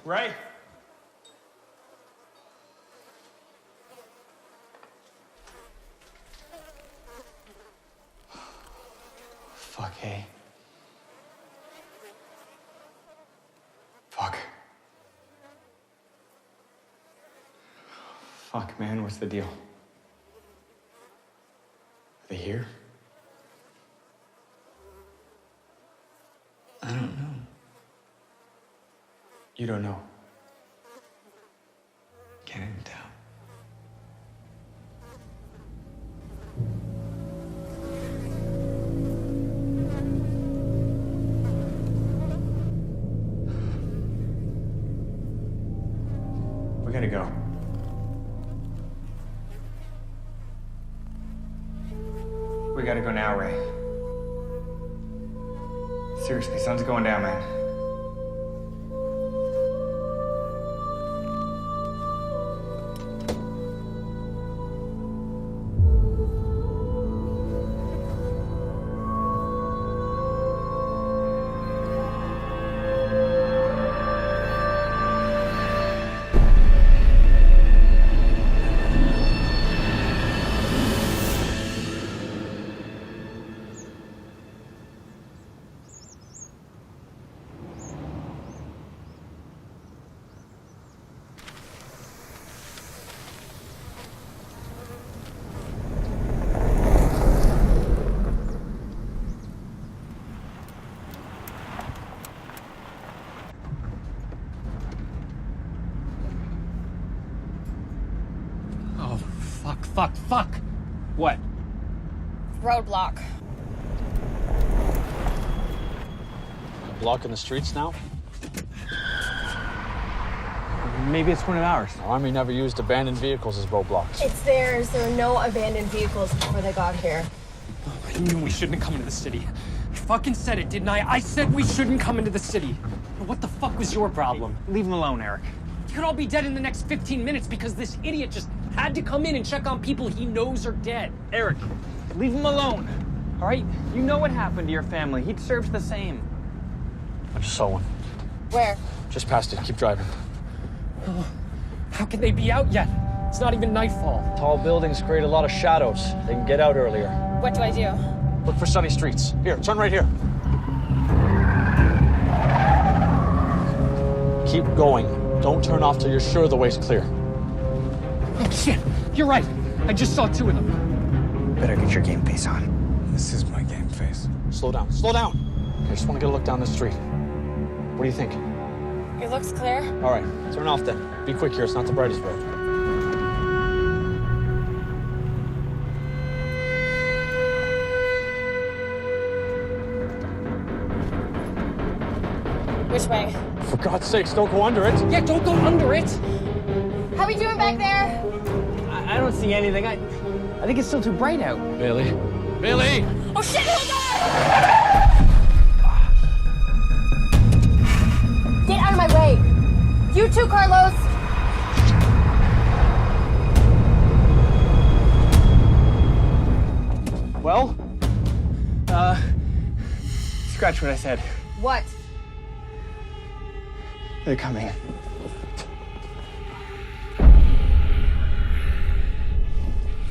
Right? Fuck, hey. Fuck. Fuck, man, what's the deal? Are they here? I don't know. You don't know? Can't even tell. We gotta go. We gotta go now, Ray. Seriously, sun's going down, man. Fuck! What? Roadblock. Blocking the streets now? Maybe it's one of ours. The Army never used abandoned vehicles as roadblocks. It's theirs. There were no abandoned vehicles before they got here. I knew we shouldn't come into the city. I fucking said it, didn't I? I said we shouldn't come into the city. What the fuck was your problem? Leave him alone, Eric. You could all be dead in the next 15 minutes because this idiot just had to come in and check on people he knows are dead. Eric, leave him alone. All right? You know what happened to your family. He deserves the same. I just saw one. Where? Just past it. Keep driving. Oh, how can they be out yet? It's not even nightfall. Tall buildings create a lot of shadows. They can get out earlier. What do I do? Look for sunny streets. Here, turn right here. Keep going. Don't turn off till you're sure the way's clear. Oh, shit. You're right. I just saw two of them. Better get your game face on. This is my game face. Slow down. Slow down. I just want to get a look down the street. What do you think? It looks clear. All right, turn off then. Be quick here. It's not the brightest road. Which way? For God's sakes, don't go under it. Yeah, don't go under it. How we doing back there? I don't see anything. I think it's still too bright out. Bailey. Bailey! Oh shit, hold on! Get out of my way! You too, Carlos! Well, scratch what I said. What? They're coming.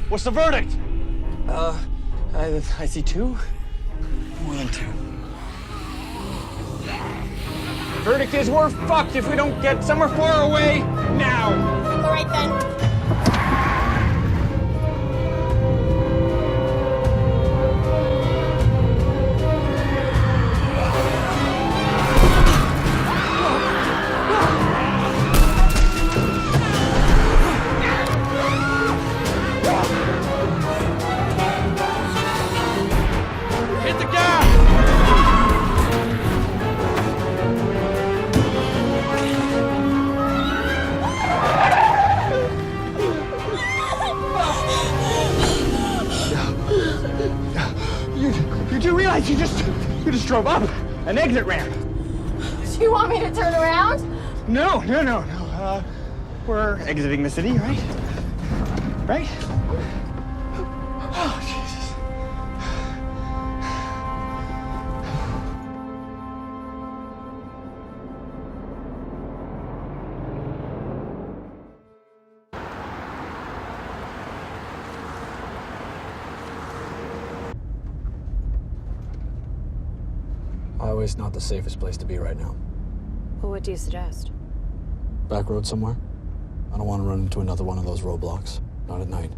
What's the verdict? I see two. More than two. Verdict is we're fucked if we don't get somewhere far away now. All right then. Hit the gas! You do realize you just drove up an exit ramp? Do you want me to turn around? No. We're exiting the city, right? Right? Oh, Jesus. Aqua's not the safest place to be right now. Well, what do you suggest? Back road somewhere? I don't want to run into another one of those roadblocks. Not at night.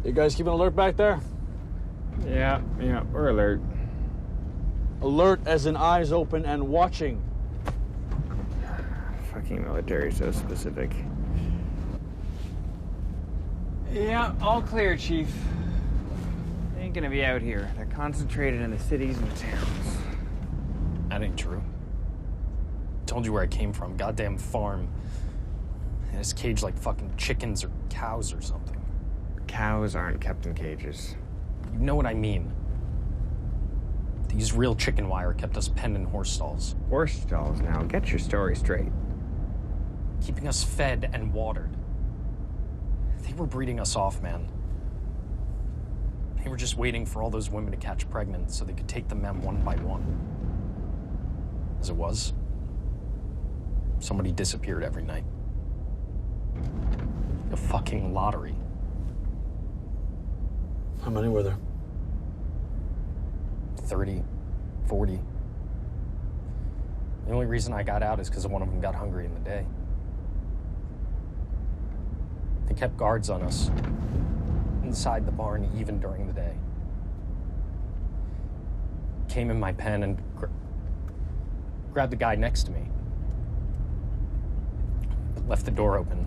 You guys keeping alert back there? Yeah, we're alert. Alert as in eyes open and watching. Fucking military, so specific. Yeah, all clear, Chief. They ain't gonna be out here. They're concentrated in the cities and the towns. That ain't true. Told you where I came from. Goddamn farm. And it's caged like fucking chickens or cows or something. Cows aren't kept in cages. You know what I mean. These real chicken wire kept us penned in horse stalls. Horse stalls now. Get your story straight. Keeping us fed and watered. They were breeding us off, man. They were just waiting for all those women to catch pregnant so they could take the men one by one. As it was, somebody disappeared every night. A fucking lottery. How many were there? 30, 40. The only reason I got out is because one of them got hungry in the day. They kept guards on us inside the barn even during the day. Came in my pen and grabbed the guy next to me. But left the door open.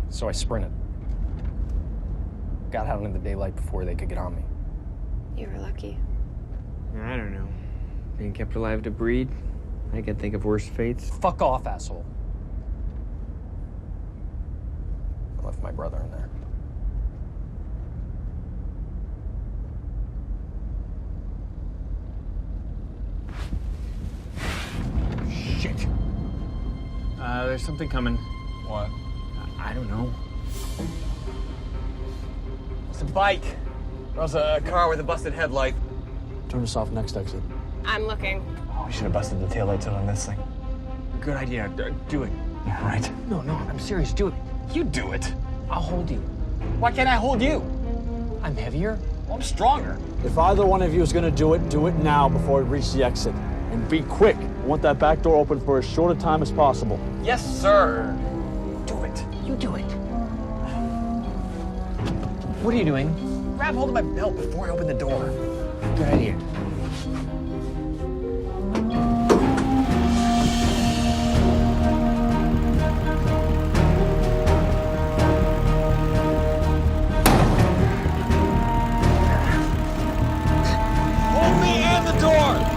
So I sprinted. Got out in the daylight before they could get on me. You were lucky. I don't know. Being kept alive to breed? I can think of worse fates. Fuck off, asshole. I left my brother in there. Shit. There's something coming. What? I don't know. It's a bike. Or else a car with a busted headlight. Turn us off next exit. I'm looking. Oh, we should have busted the taillights out on this thing. Good idea. Do it. All right. No, I'm serious. Do it. You do it. I'll hold you. Why can't I hold you? I'm heavier. Well, I'm stronger. If either one of you is gonna do it now before we reach the exit. And be quick. I want that back door open for as short a time as possible. Yes, sir. Do it. You do it. What are you doing? Grab hold of my belt before I open the door. Good idea. Hold me and the door!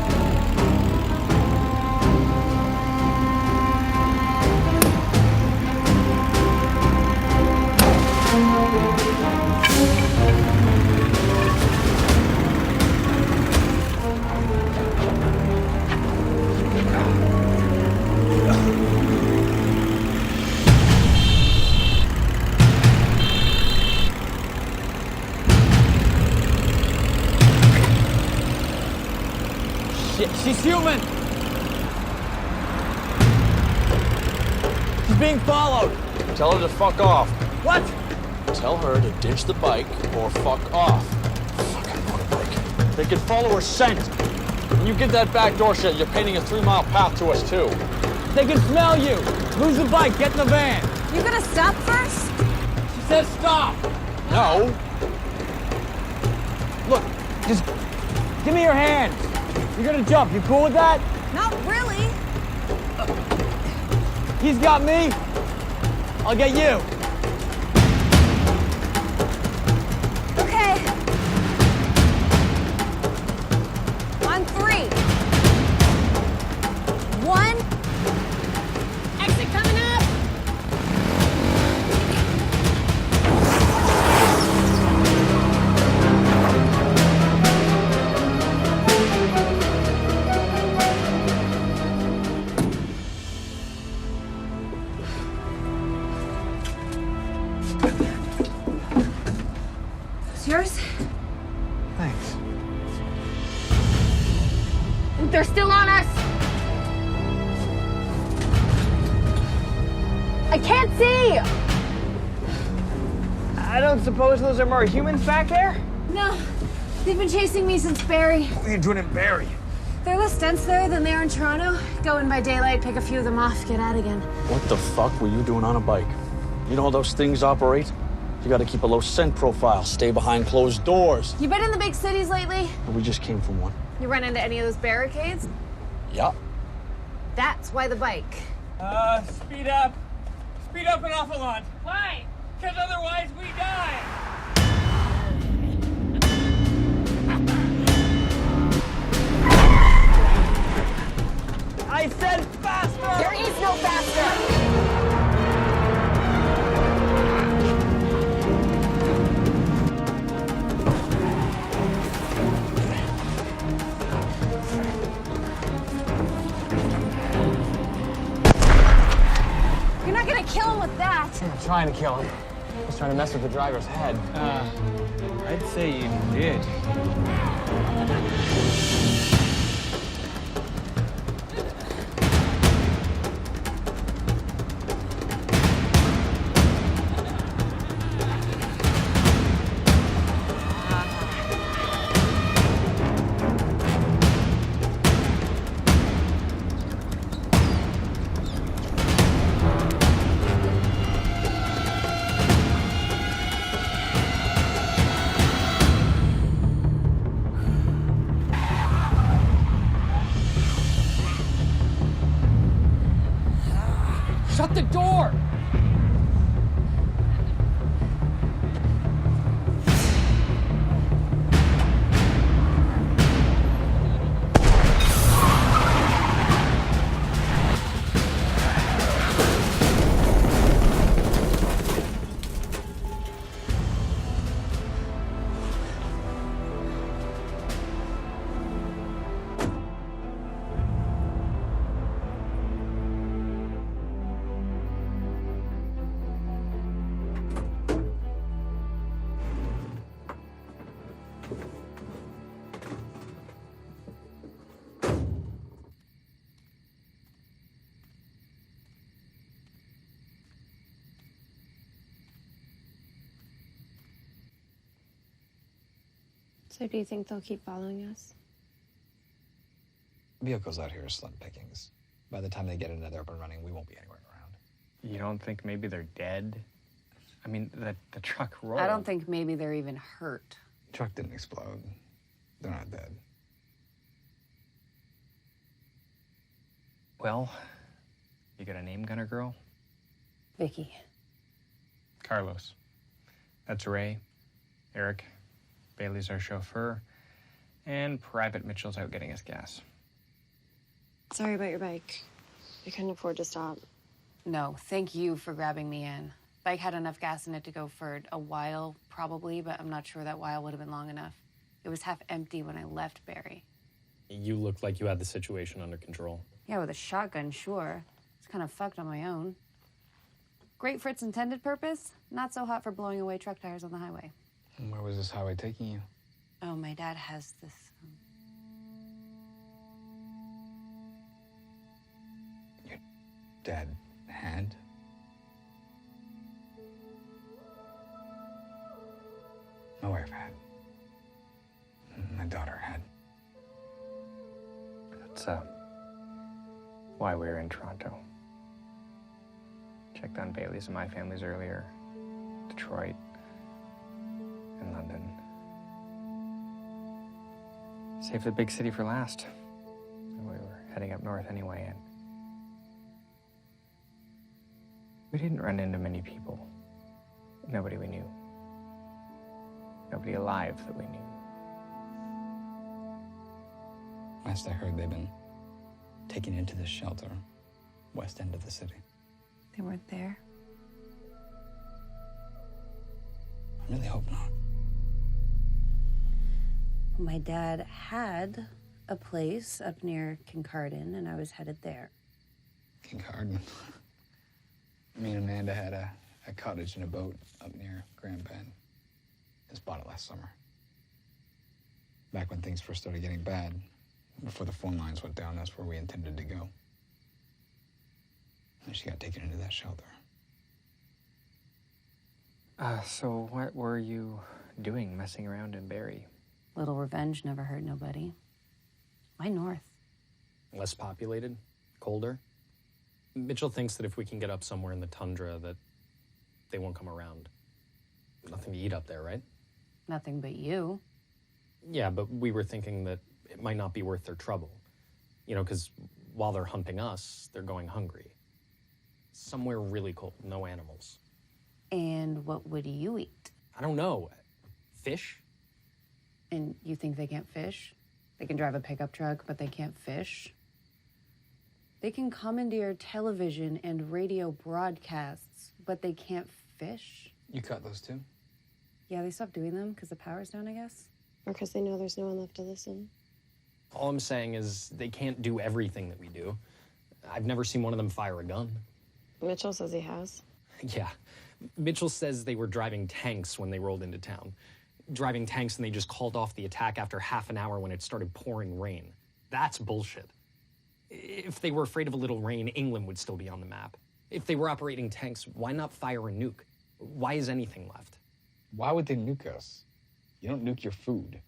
Shit, she's human! She's being followed! Tell her to fuck off. What? Tell her to ditch the bike or fuck off. Fucking motorbike. They can follow her scent. When you get that back door shut, you're painting a 3-mile path to us, too. They can smell you! Lose the bike, get in the van! You gonna stop first? She says stop! No. Look, just give me your hand. You're gonna jump. You cool with that? Not really. He's got me. I'll get you. Okay. On 3. 1. Exit coming up. It's yours? Thanks. They're still on us. I can't see. I don't suppose those are more humans back there? No, they've been chasing me since Barry. What are you doing in Barry? They're less dense there than they are in Toronto. Go in by daylight, pick a few of them off, get out again. What the fuck were you doing on a bike? You know how those things operate? You gotta keep a low scent profile, stay behind closed doors. You been in the big cities lately? We just came from one. You run into any of those barricades? Yeah. That's why the bike. Speed up. Speed up an awful lot. Why? Because otherwise we die. I said faster! There is no faster! You're not gonna kill him with that! I'm not trying to kill him. I was trying to mess with the driver's head. I'd say you did. Shut the door! So do you think they'll keep following us? Vehicles out here are slim pickings. By the time they get another up and running, we won't be anywhere around. You don't think maybe they're dead? I mean, the truck rolled. I don't think maybe they're even hurt. The truck didn't explode. They're not dead. Well, you got a name, Gunner Girl? Vicky. Carlos. That's Ray. Eric. Bailey's our chauffeur. And Private Mitchell's out getting us gas. Sorry about your bike. I couldn't afford to stop. No, thank you for grabbing me in. Bike had enough gas in it to go for a while, probably, but I'm not sure that while would have been long enough. It was half empty when I left Barry. You looked like you had the situation under control. Yeah, with a shotgun, sure. It's kind of fucked on my own. Great for its intended purpose, not so hot for blowing away truck tires on the highway. And where was this highway taking you? Oh, my dad has this. Your dad had? My wife had. My daughter had. That's why we were in Toronto. Checked on Bailey's and my families earlier. Detroit. And London. Saved the big city for last. We were heading up north anyway, and we didn't run into many people. Nobody we knew. Nobody alive that we knew. Last I heard, they've been taken into this shelter, west end of the city. They weren't there? I really hope not. My dad had a place up near Kincardine, and I was headed there. Kincardine. Me and Amanda had a cottage and a boat up near Grand Bend. Just bought it last summer. Back when things first started getting bad, before the phone lines went down, that's where we intended to go. And she got taken into that shelter. So what were you doing messing around in Barrie? Little revenge never hurt nobody. Why north? Less populated? Colder? Mitchell thinks that if we can get up somewhere in the tundra that they won't come around. Nothing to eat up there, right? Nothing but you. Yeah, but we were thinking that it might not be worth their trouble. You know, because while they're hunting us, they're going hungry. Somewhere really cold, no animals. And what would you eat? I don't know. Fish? And you think they can't fish? They can drive a pickup truck, but they can't fish? They can commandeer television and radio broadcasts, but they can't fish? You cut those too? Yeah, they stopped doing them because the power's down, I guess. Or because they know there's no one left to listen. All I'm saying is they can't do everything that we do. I've never seen one of them fire a gun. Mitchell says he has. Yeah. Mitchell says they were driving tanks when they rolled into town. Driving tanks and they just called off the attack after half an hour when it started pouring rain. That's bullshit. If they were afraid of a little rain, England would still be on the map. If they were operating tanks, why not fire a nuke? Why is anything left? Why would they nuke us? You don't nuke your food.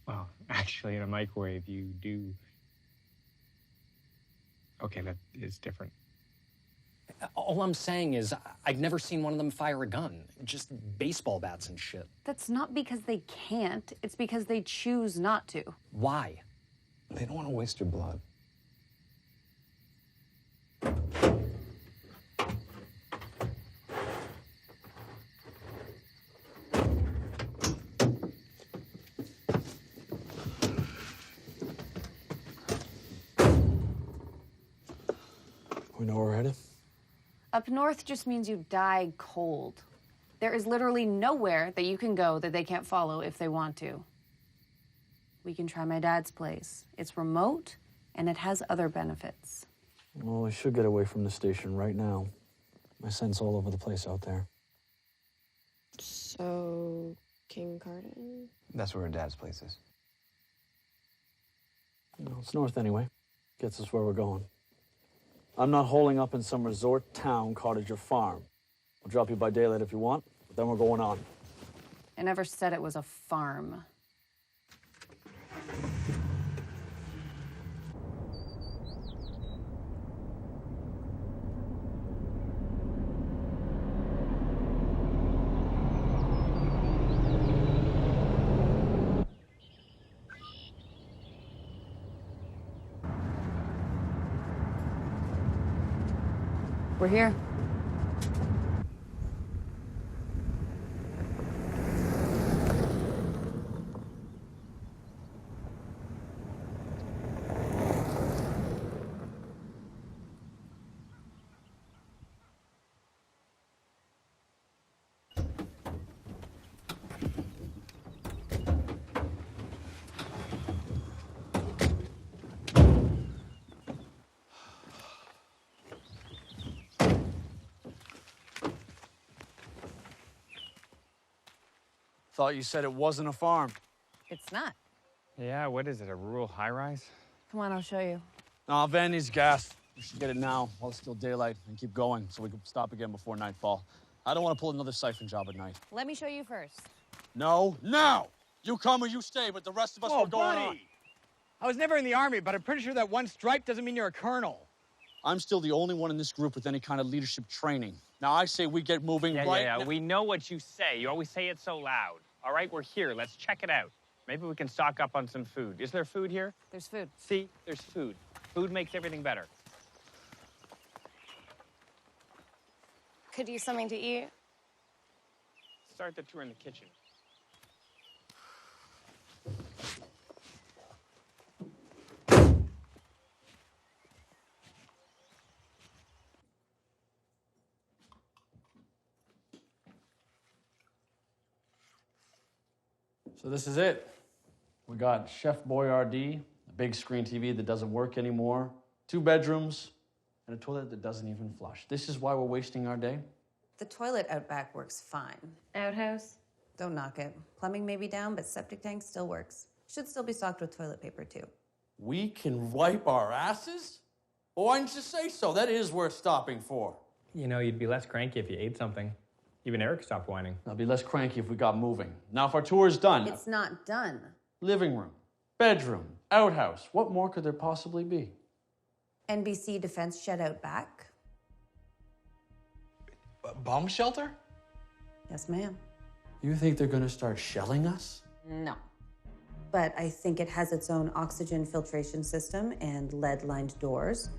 Well, actually, in a microwave, you do. Okay, that is different. All I'm saying is I've never seen one of them fire a gun. Just baseball bats and shit. That's not because they can't. It's because they choose not to. Why? They don't want to waste your blood. We know where we're headed? Up north just means you die cold. There is literally nowhere that you can go that they can't follow if they want to. We can try my dad's place. It's remote, and it has other benefits. Well, we should get away from the station right now. My scent's all over the place out there. So, King Carden? That's where her dad's place is. Well, it's north anyway. Gets us where we're going. I'm not holding up in some resort town, cottage, or farm. I'll drop you by daylight if you want, but then we're going on. I never said it was a farm. We're here. Thought you said it wasn't a farm. It's not. Yeah, what is it, a rural high-rise? Come on, I'll show you. Nah, Van needs gas. We should get it now while it's still daylight and keep going so we can stop again before nightfall. I don't want to pull another siphon job at night. Let me show you first. No, now! You come or you stay, but the rest of us are going on. I was never in the Army, but I'm pretty sure that one stripe doesn't mean you're a colonel. I'm still the only one in this group with any kind of leadership training. Now, I say we get moving right now. We know what you say. You always say it so loud. All right, we're here. Let's check it out. Maybe we can stock up on some food. Is there food here? There's food. See, there's food. Food makes everything better. Could use something to eat. Start the tour in the kitchen. So this is it. We got Chef Boyardee, a big screen TV that doesn't work anymore, 2 bedrooms, and a toilet that doesn't even flush. This is why we're wasting our day? The toilet out back works fine. Outhouse? Don't knock it. Plumbing may be down, but septic tank still works. Should still be stocked with toilet paper, too. We can wipe our asses? Well, why didn't you say so? That is worth stopping for. You know, you'd be less cranky if you ate something. Even Eric stopped whining. I'll be less cranky if we got moving. Now, if our tour is done... It's not done. Living room, bedroom, outhouse. What more could there possibly be? NBC defense shed out back. Bomb shelter? Yes, ma'am. You think they're gonna start shelling us? No. But I think it has its own oxygen filtration system and lead-lined doors.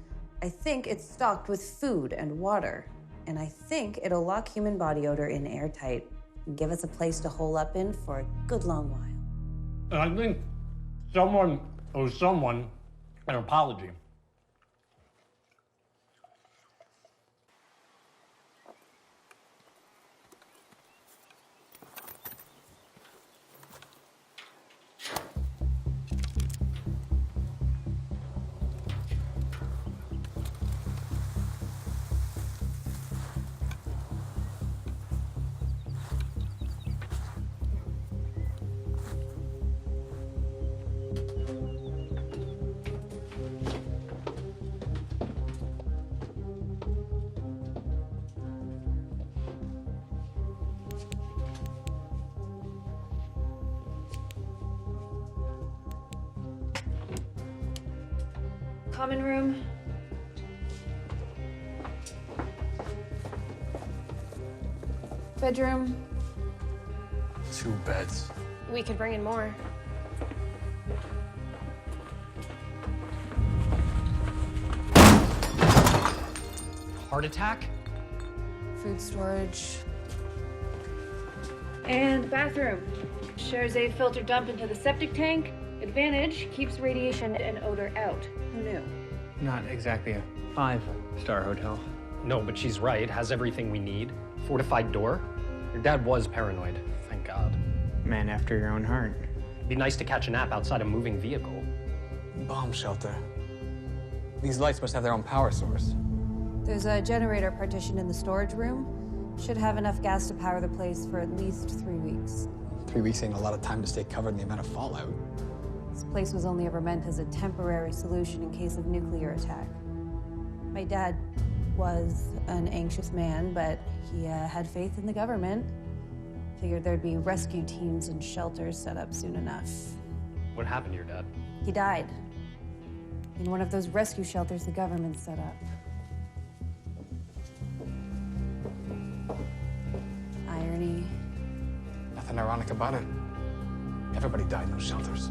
I think it's stocked with food and water. And I think it'll lock human body odor in airtight and give us a place to hole up in for a good long while. I think someone owes someone an apology. Common room. Bedroom. 2 beds. We could bring in more. Heart attack? Food storage. And bathroom. Shares a filter dump into the septic tank. Advantage, keeps radiation and odor out. Who knew? Not exactly a 5-star hotel. No, but she's right. Has everything we need. Fortified door. Your dad was paranoid. Thank God. Man after your own heart. It'd be nice to catch a nap outside a moving vehicle. Bomb shelter. These lights must have their own power source. There's a generator partition in the storage room. Should have enough gas to power the place for at least 3 weeks. 3 weeks ain't a lot of time to stay covered in the amount of fallout. This place was only ever meant as a temporary solution in case of nuclear attack. My dad was an anxious man, but he had faith in the government. Figured there'd be rescue teams and shelters set up soon enough. What happened to your dad? He died in one of those rescue shelters the government set up. Irony. Nothing ironic about it. Everybody died in those shelters.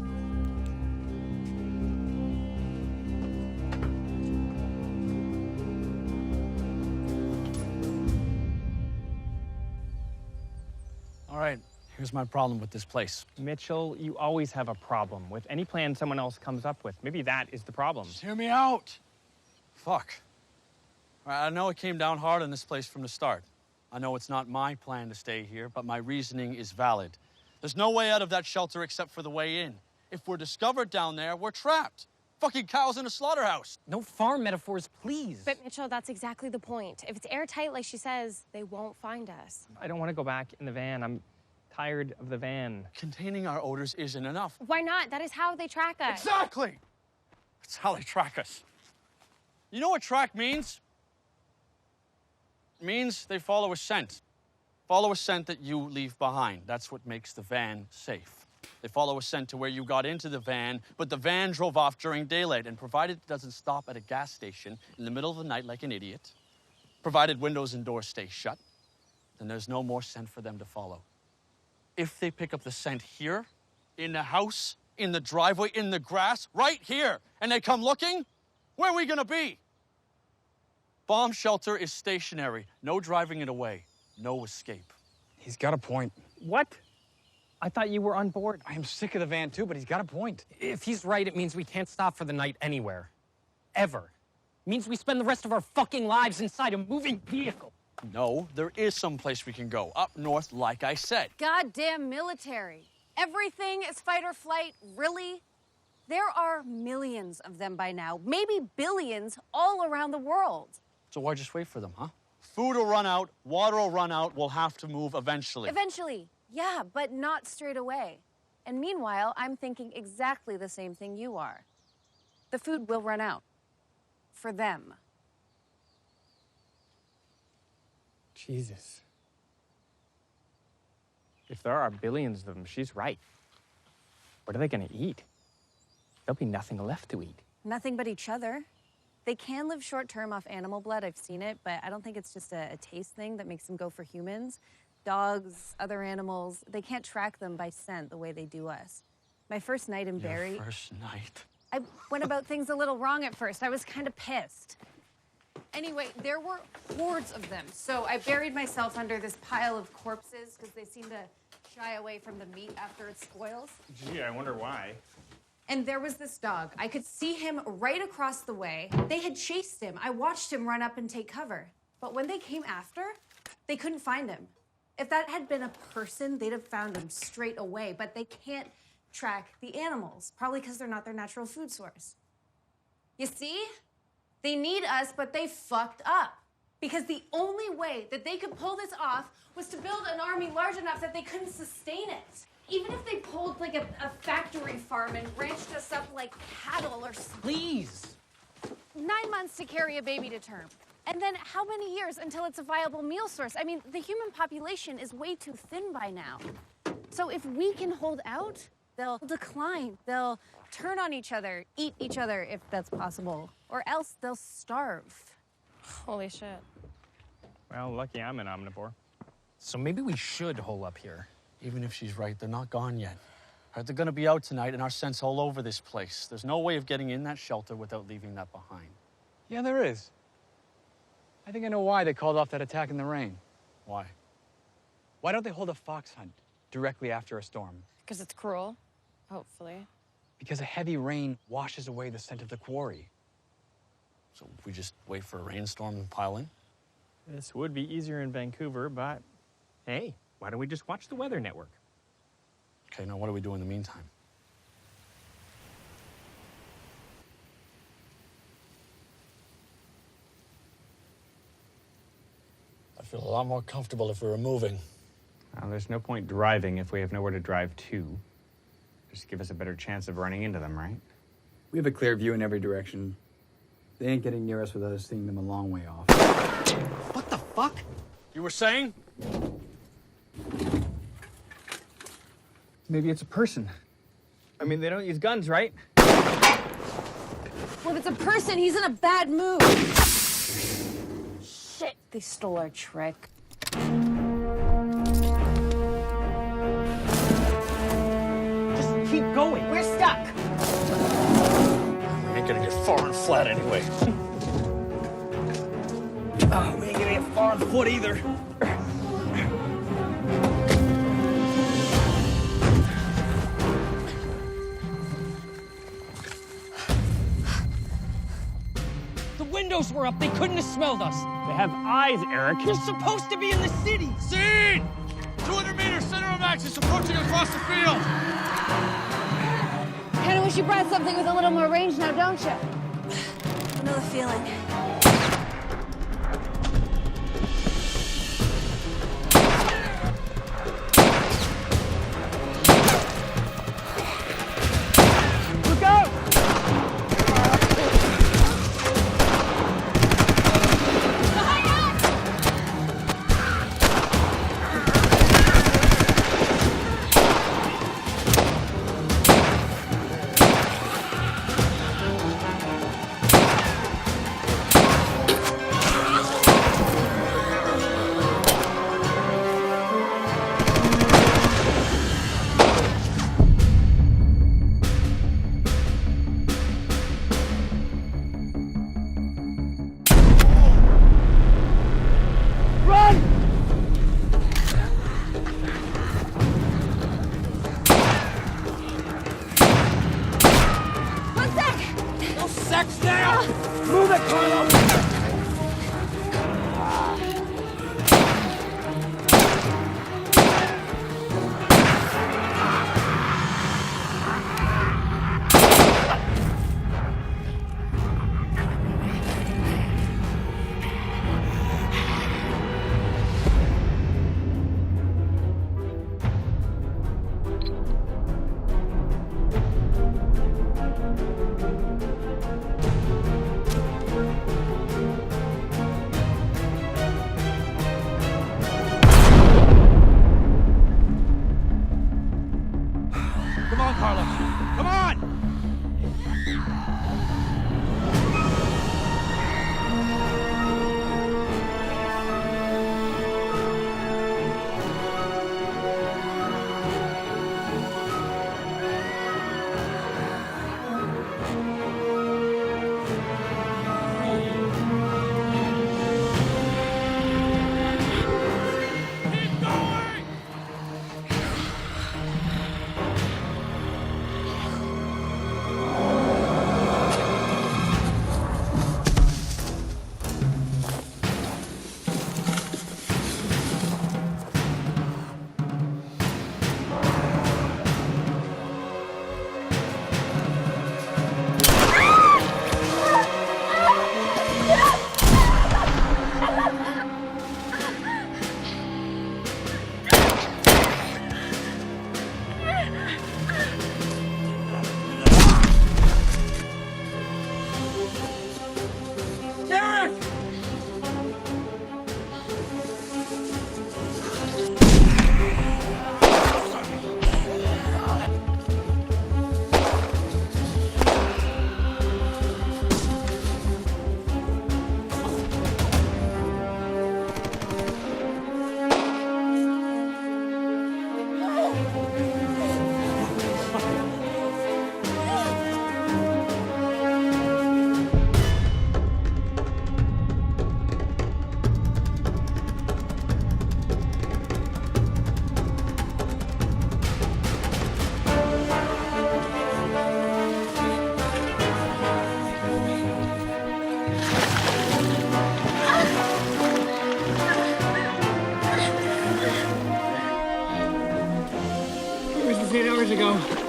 All right, here's my problem with this place. Mitchell, you always have a problem with any plan someone else comes up with. Maybe that is the problem. Just hear me out. Fuck. All right, I know it came down hard on this place from the start. I know it's not my plan to stay here, but my reasoning is valid. There's no way out of that shelter except for the way in. If we're discovered down there, we're trapped. Fucking cows in a slaughterhouse. No farm metaphors, please. But Mitchell, that's exactly the point. If it's airtight like she says, they won't find us. I don't want to go back in the van. I'm tired of the van. Containing our odors isn't enough. Why not? That is how they track us. Exactly! That's how they track us. You know what track means? It means they follow a scent. Follow a scent that you leave behind. That's what makes the van safe. They follow a scent to where you got into the van, but the van drove off during daylight, and provided it doesn't stop at a gas station in the middle of the night like an idiot, provided windows and doors stay shut, then there's no more scent for them to follow. If they pick up the scent here, in the house, in the driveway, in the grass, right here, and they come looking, where are we gonna be? Bomb shelter is stationary. No driving it away. No escape. He's got a point. What? I thought you were on board. I am sick of the van too, but he's got a point. If he's right, it means we can't stop for the night anywhere. Ever. It means we spend the rest of our fucking lives inside a moving vehicle. No, there is some place we can go. Up north, like I said. Goddamn military. Everything is fight or flight, really? There are millions of them by now, maybe billions all around the world. So why just wait for them, huh? Food will run out, water will run out, we'll have to move eventually. Eventually, yeah, but not straight away. And meanwhile, I'm thinking exactly the same thing you are. The food will run out. For them. Jesus. If there are billions of them, she's right. What are they gonna eat? There'll be nothing left to eat. Nothing but each other. They can live short term off animal blood, I've seen it, but I don't think it's just a taste thing that makes them go for humans. Dogs, other animals, they can't track them by scent the way they do us. My first night in Barrie... Your first night? I went about things a little wrong at first. I was kind of pissed. Anyway, there were hordes of them, so I buried myself under this pile of corpses because they seem to shy away from the meat after it spoils. Gee, I wonder why. And there was this dog. I could see him right across the way. They had chased him. I watched him run up and take cover. But when they came after, they couldn't find him. If that had been a person, they'd have found him straight away. But they can't track the animals, probably because they're not their natural food source. You see? They need us, but they fucked up. Because the only way that they could pull this off was to build an army large enough that they couldn't sustain it. Even if they pulled like a factory farm and ranched us up like cattle or... Please! 9 months to carry a baby to term. And then how many years until it's a viable meal source? I mean, the human population is way too thin by now. So if we can hold out, they'll decline. They'll turn on each other, eat each other if that's possible, or else they'll starve. Holy shit. Well, lucky I'm an omnivore. So maybe we should hole up here. Even if she's right, they're not gone yet. They're gonna be out tonight and our scent's all over this place. There's no way of getting in that shelter without leaving that behind. Yeah, there is. I think I know why they called off that attack in the rain. Why? Why don't they hold a fox hunt directly after a storm? Because it's cruel, hopefully. Because a heavy rain washes away the scent of the quarry. So we just wait for a rainstorm and pile in? This would be easier in Vancouver, but hey, why don't we just watch the Weather Network? Okay, now what do we do in the meantime? I feel a lot more comfortable if we were moving. Well, there's no point driving if we have nowhere to drive to. Just give us a better chance of running into them, right? We have a clear view in every direction. They ain't getting near us without us seeing them a long way off. What the fuck? You were saying? Maybe it's a person. I mean, they don't use guns, right? Well, if it's a person, he's in a bad mood. Shit, they stole our trick. Just keep going. We're stuck. We ain't gonna get far and flat anyway. Oh, we ain't gonna get far on foot either. The windows were up. They couldn't have smelled us. They have eyes, Eric. You're supposed to be in the city. Scene! 200 meters, center of axis, approaching across the field. Kinda wish you brought something with a little more range now, don't you? I know the feeling. Look out! Where'd you go?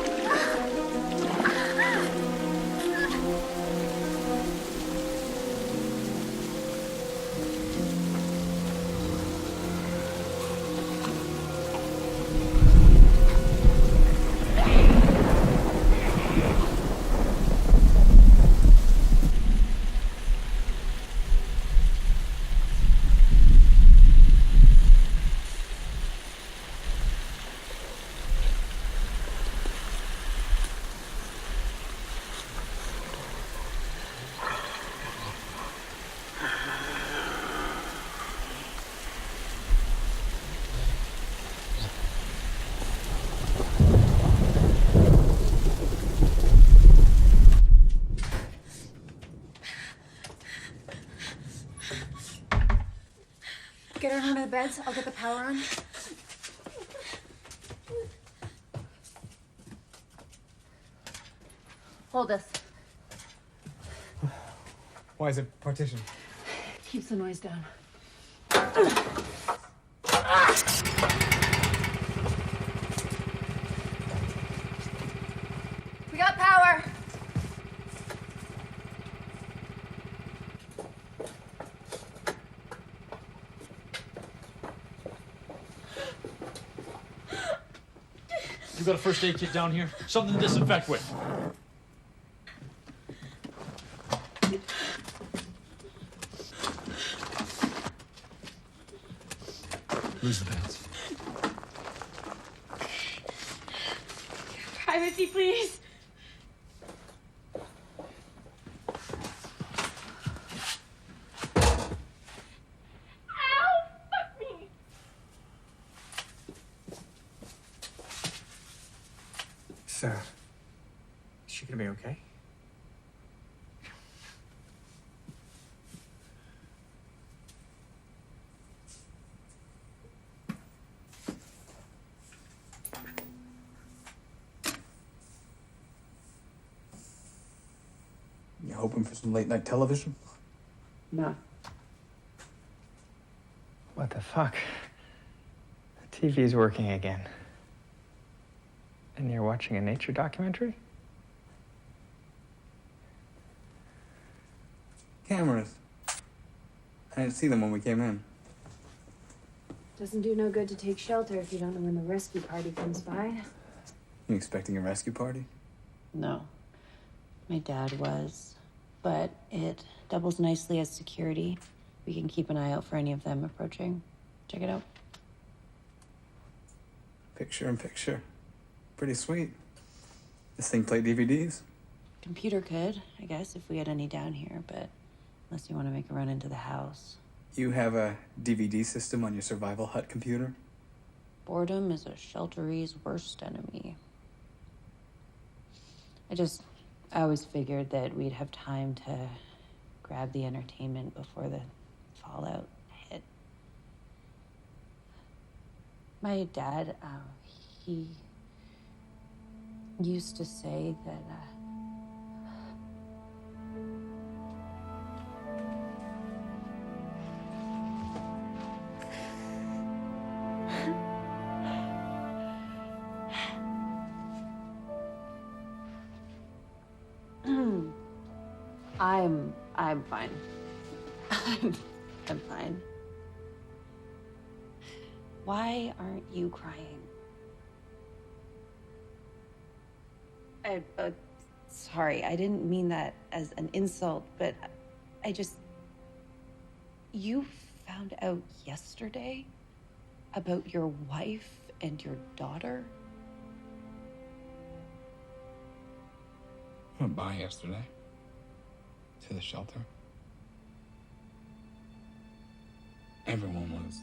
Get her under the beds. I'll get the power on. Hold this. Why is it partition? Keeps the noise down. We got power. You got a first aid kit down here? Something to disinfect with. Lose the beds. Privacy, please. Ow! Fuck me! Sarah, is she gonna be okay? You hoping for some late night television? No. What the fuck? The TV's working again. And you're watching a nature documentary? Cameras. I didn't see them when we came in. Doesn't do no good to take shelter if you don't know when the rescue party comes by. You expecting a rescue party? No. My dad was. But it doubles nicely as security. We can keep an eye out for any of them approaching. Check it out. Picture in picture. Pretty sweet. This thing play DVDs? Computer could, I guess, if we had any down here, but unless you want to make a run into the house. You have a DVD system on your survival hut computer? Boredom is a shelteree's worst enemy. I always figured that we'd have time to grab the entertainment before the fallout hit. My dad, he used to say that, I'm fine. I'm fine. Why aren't you crying? Sorry, I didn't mean that as an insult, but you found out yesterday about your wife and your daughter? I went by yesterday. To the shelter. Everyone was.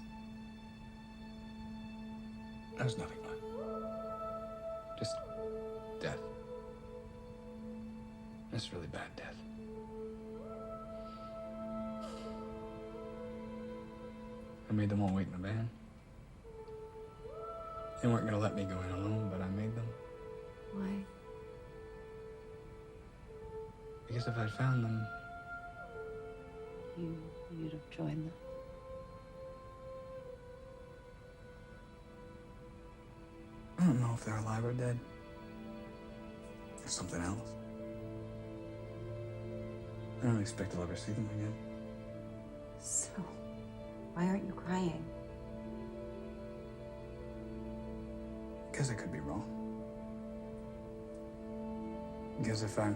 There's nothing left. Just death. It's really bad death. I made them all wait in the van. They weren't gonna let me go in alone, but I made them. Why? Because if I'd found them, You'd have joined them. I don't know if they're alive or dead. for something else. I don't expect I'll ever see them again. So, why aren't you crying? Because I could be wrong. Because if I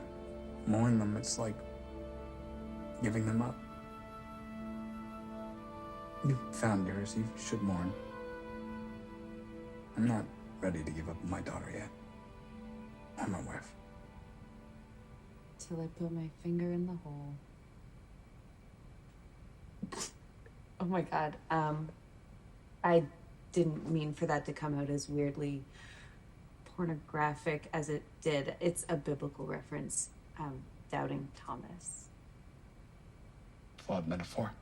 mourn them, it's like giving them up. You found yours, you should mourn. I'm not ready to give up my daughter yet. Or my wife. Till I put my finger in the hole. Oh my God. I didn't mean for that to come out as weirdly pornographic as it did. It's a biblical reference. Doubting Thomas. Flawed metaphor.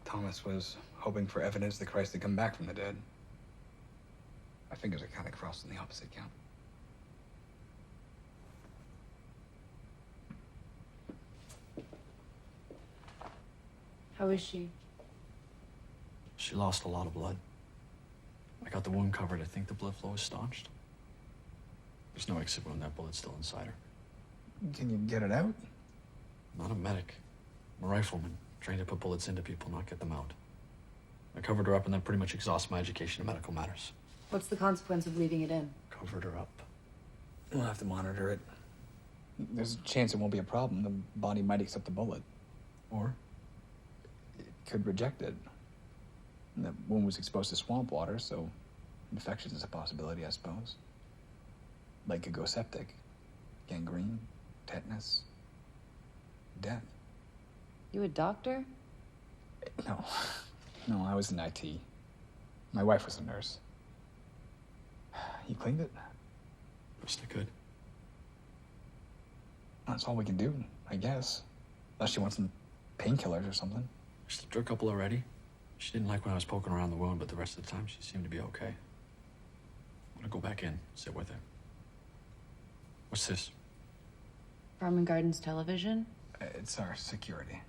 Thomas was hoping for evidence that Christ had come back from the dead. My fingers are kind of crossed in the opposite count. How is she? She lost a lot of blood. I got the wound covered. I think the blood flow is staunched. There's no exit wound. That bullet's still inside her. Can you get it out? I'm not a medic. I'm a rifleman, trained to put bullets into people, not get them out. I covered her up, and that pretty much exhausts my education in medical matters. What's the consequence of leaving it in? Covered her up. We'll have to monitor it. There's a chance it won't be a problem. The body might accept the bullet. Or? It could reject it. And the wound was exposed to swamp water, so infection is a possibility, I suppose. Leg could go septic. Gangrene, tetanus, death. You a doctor? No. No, I was in IT. My wife was a nurse. You cleaned it? Best I could. That's all we can do, I guess. Unless she wants some painkillers or something. I slipped her a couple already. She didn't like when I was poking around the wound, but the rest of the time she seemed to be okay. I'm gonna go back in, sit with her. What's this? Farm and Gardens television? It's our security.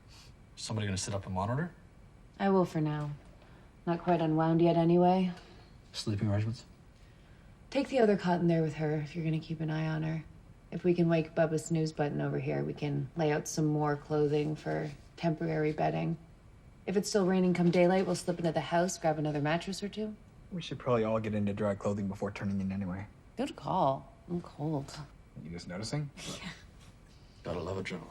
Somebody gonna sit up and monitor? I will for now. Not quite unwound yet anyway. Sleeping arrangements? Take the other cot in there with her if you're gonna keep an eye on her. If we can wake Bubba's snooze button over here, we can lay out some more clothing for temporary bedding. If it's still raining come daylight, we'll slip into the house, grab another mattress or two. We should probably all get into dry clothing before turning in anyway. Good call. I'm cold. You just noticing? Gotta love a journal.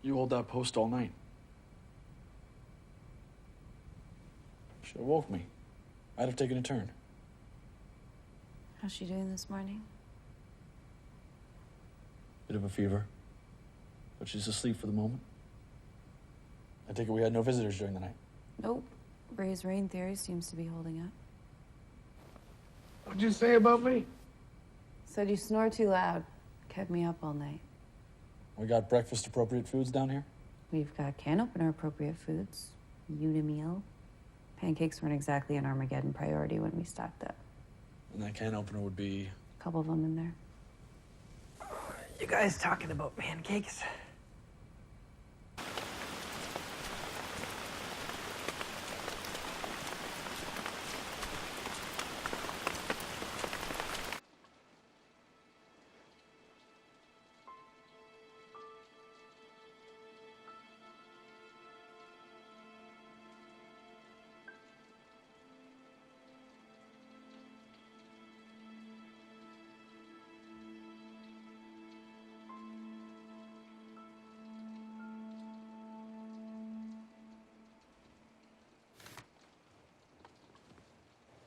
You hold that post all night. Should have woke me. I'd have taken a turn. How's she doing this morning? Bit of a fever, but she's asleep for the moment. I take it we had no visitors during the night. Nope. Ray's rain theory seems to be holding up. What'd you say about me? Said you snore too loud. Kept me up all night. We got breakfast appropriate foods down here? We've got can opener appropriate foods. Unimeel. Pancakes weren't exactly an Armageddon priority when we stocked up. And that can opener would be... A couple of them in there. You guys talking about pancakes?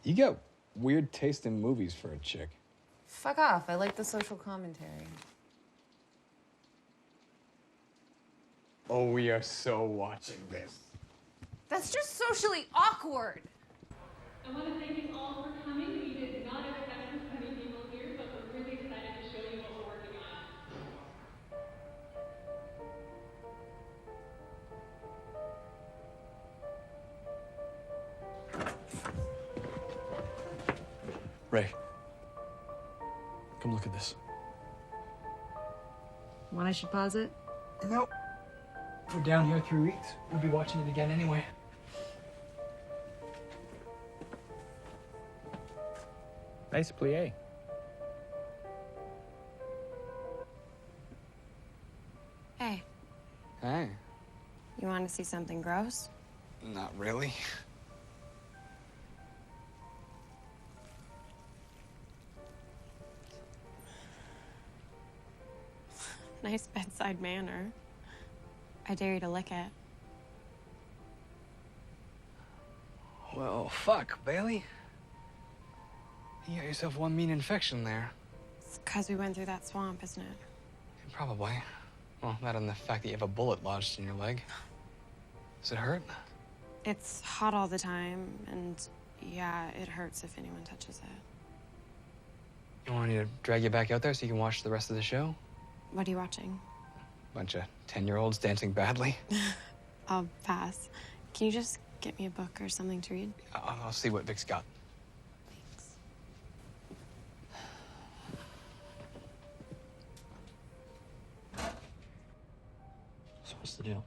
You got weird taste in movies for a chick. Fuck off. I like the social commentary. Oh, we are so watching this. That's just socially awkward. I want to thank you all for coming. We did not expect this many people here, but we're really excited to show you what we're working on. Ray, come look at this. Want I should pause it? Nope. If we're down here 3 weeks, we'll be watching it again anyway. Nice plie. Hey, Hey, you want to see something gross? not really. Nice bedside manner. I dare you to lick it. Well, fuck, Bailey. You got yourself one mean infection there. It's because we went through that swamp, isn't it? Probably. Well, that and the fact that you have a bullet lodged in your leg. Does it hurt? It's hot all the time, and yeah, it hurts if anyone touches it. You want me to drag you back out there so you can watch the rest of the show? What are you watching? Bunch of 10-year-olds dancing badly. I'll pass. Can you just get me a book or something to read? I'll see what Vic's got. Thanks. So what's the deal?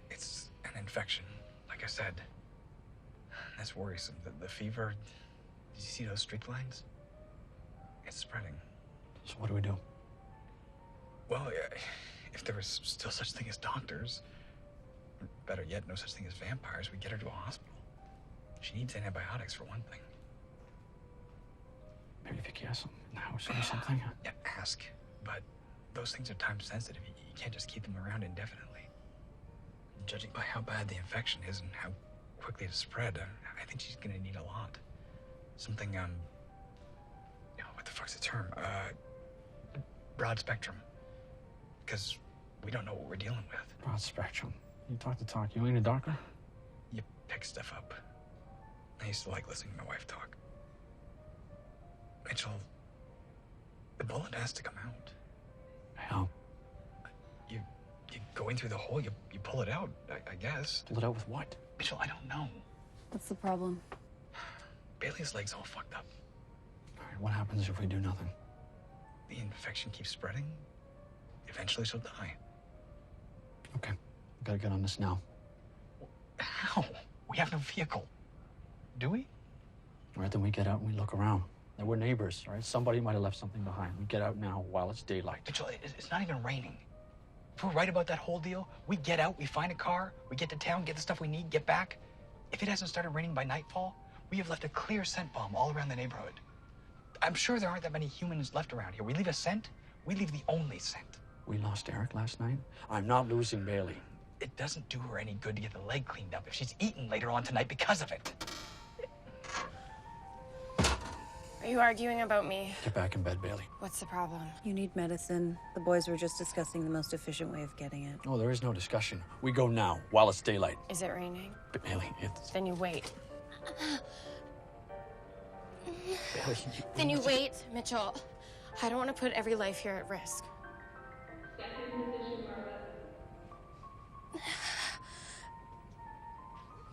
It's an infection, like I said. That's worrisome. The fever, did you see those streak lines? It's spreading. So what do we do? Well, if there was still such thing as doctors, or better yet, no such thing as vampires, we'd get her to a hospital. She needs antibiotics, for one thing. Maybe Vicky has some in the house or something. Yeah, ask. But those things are time sensitive. You can't just keep them around indefinitely. Judging by how bad the infection is and how quickly it's spread, I think she's gonna need a lot. Something, what the fuck's the term? Broad spectrum. Because we don't know what we're dealing with. Broad spectrum. You talk the talk. You ain't a doctor? You pick stuff up. I used to like listening to my wife talk. Mitchell, the bullet has to come out. How? You go in through the hole, you pull it out, I guess. Pull it out with what? Mitchell, I don't know. What's the problem? Bailey's leg's all fucked up. All right, what happens if we do nothing? The infection keeps spreading. Eventually she'll die. Okay, we gotta get on this now. How? We have no vehicle. Do we? All right, then we get out and we look around. And we're neighbors, all right? Somebody might have left something behind. We get out now while it's daylight. Mitchell, it's not even raining. If we're right about that whole deal, we get out, we find a car, we get to town, get the stuff we need, get back. If it hasn't started raining by nightfall, we have left a clear scent bomb all around the neighborhood. I'm sure there aren't that many humans left around here. We leave a scent, we leave the only scent. We lost Eric last night. I'm not losing Bailey. It doesn't do her any good to get the leg cleaned up if she's eaten later on tonight because of it. Are you arguing about me? Get back in bed, Bailey. What's the problem? You need medicine. The boys were just discussing the most efficient way of getting it. Oh, there is no discussion. We go now while it's daylight. Is it raining? But Bailey, it's... Then you wait. Bailey, Then you wait, Mitchell. I don't want to put every life here at risk.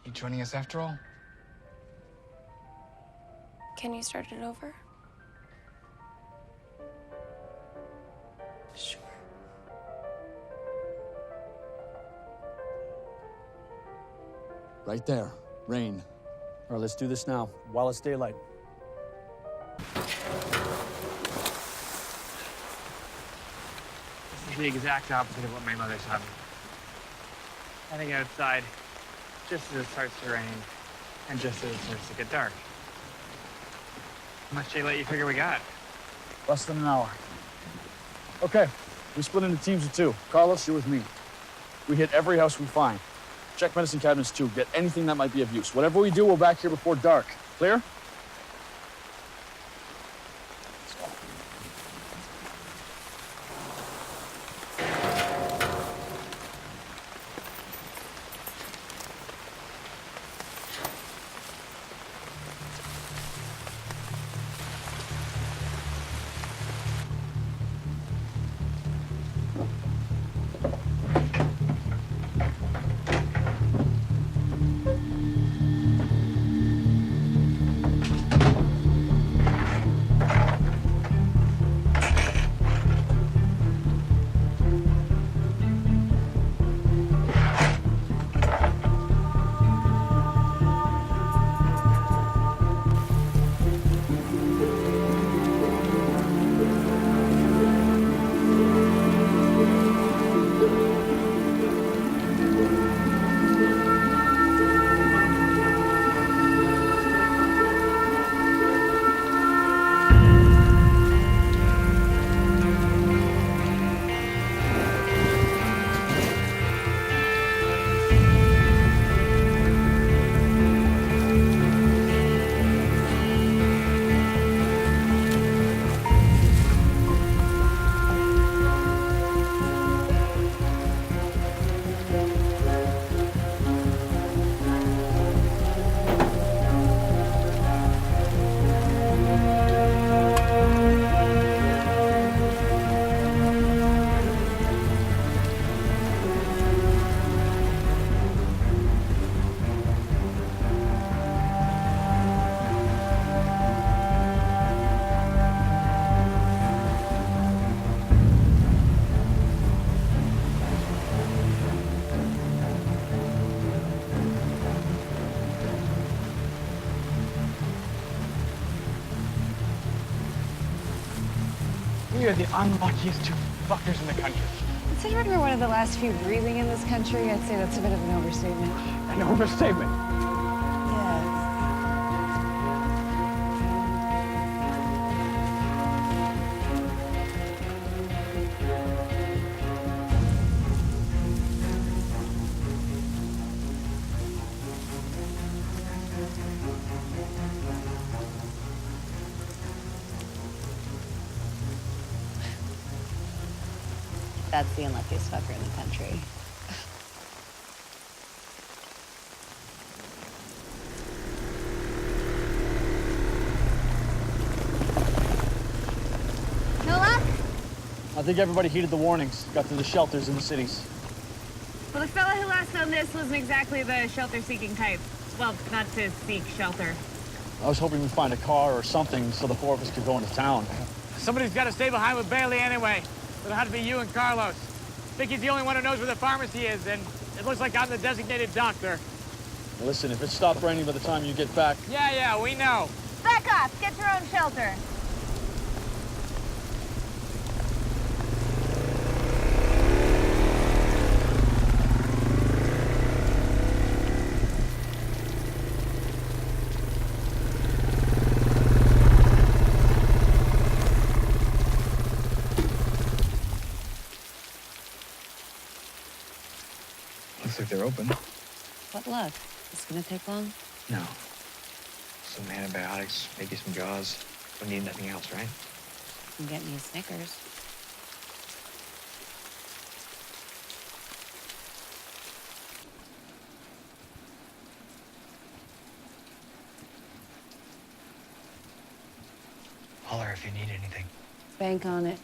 You joining us after all? Can you start it over? Sure. right there. Rain. All right, let's do this now, while it's daylight. This is the exact opposite of what my mother taught me. Heading outside just as it starts to rain and just as it starts to get dark. How much daylight you figure we got? Less than an hour. Okay, we split into teams of two. Carlos, you're with me. We hit every house we find. Check medicine cabinets too. Get anything that might be of use. Whatever we do, we're back here before dark. Clear? are the unluckiest two fuckers in the country. Considering we're one of the last few breathing in this country, I'd say that's a bit of an overstatement. An overstatement. Yes. That's the unluckiest fucker in the country. No luck? I think everybody heeded the warnings, got to the shelters in the cities. Well, the fella who last on this wasn't exactly the shelter-seeking type. Well, not to seek shelter. I was hoping we'd find a car or something so the four of us could go into town. Somebody's got to stay behind with Bailey anyway. It'll have to be you and Carlos. Vicky's the only one who knows where the pharmacy is, and it looks like I'm the designated doctor. Listen, if it stopped raining by the time you get back... Yeah, we know. Back off! Get your own shelter! Looks like they're open. What luck? It's gonna take long? No. Some antibiotics, maybe some gauze. Don't need nothing else, right? You can get me a Snickers. Holler if you need anything. Bank on it.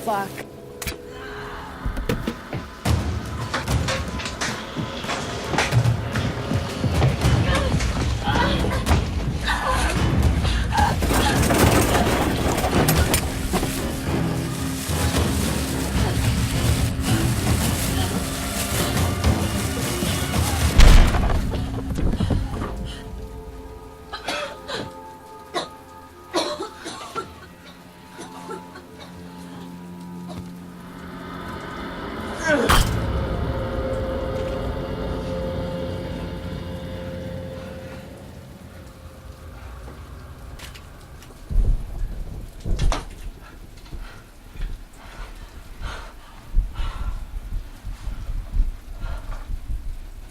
Fuck.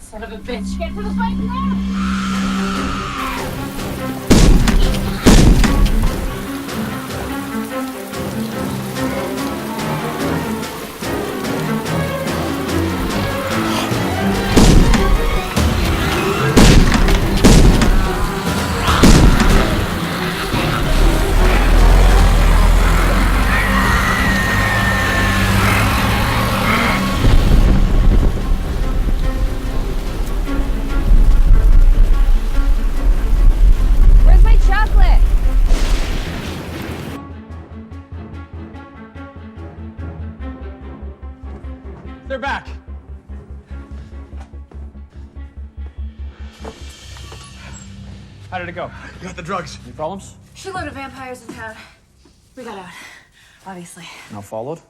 Son of a bitch, get to the bike now! How did it go? You got the drugs. Any problems? Shitload of vampires in town. We got out, obviously. Not followed?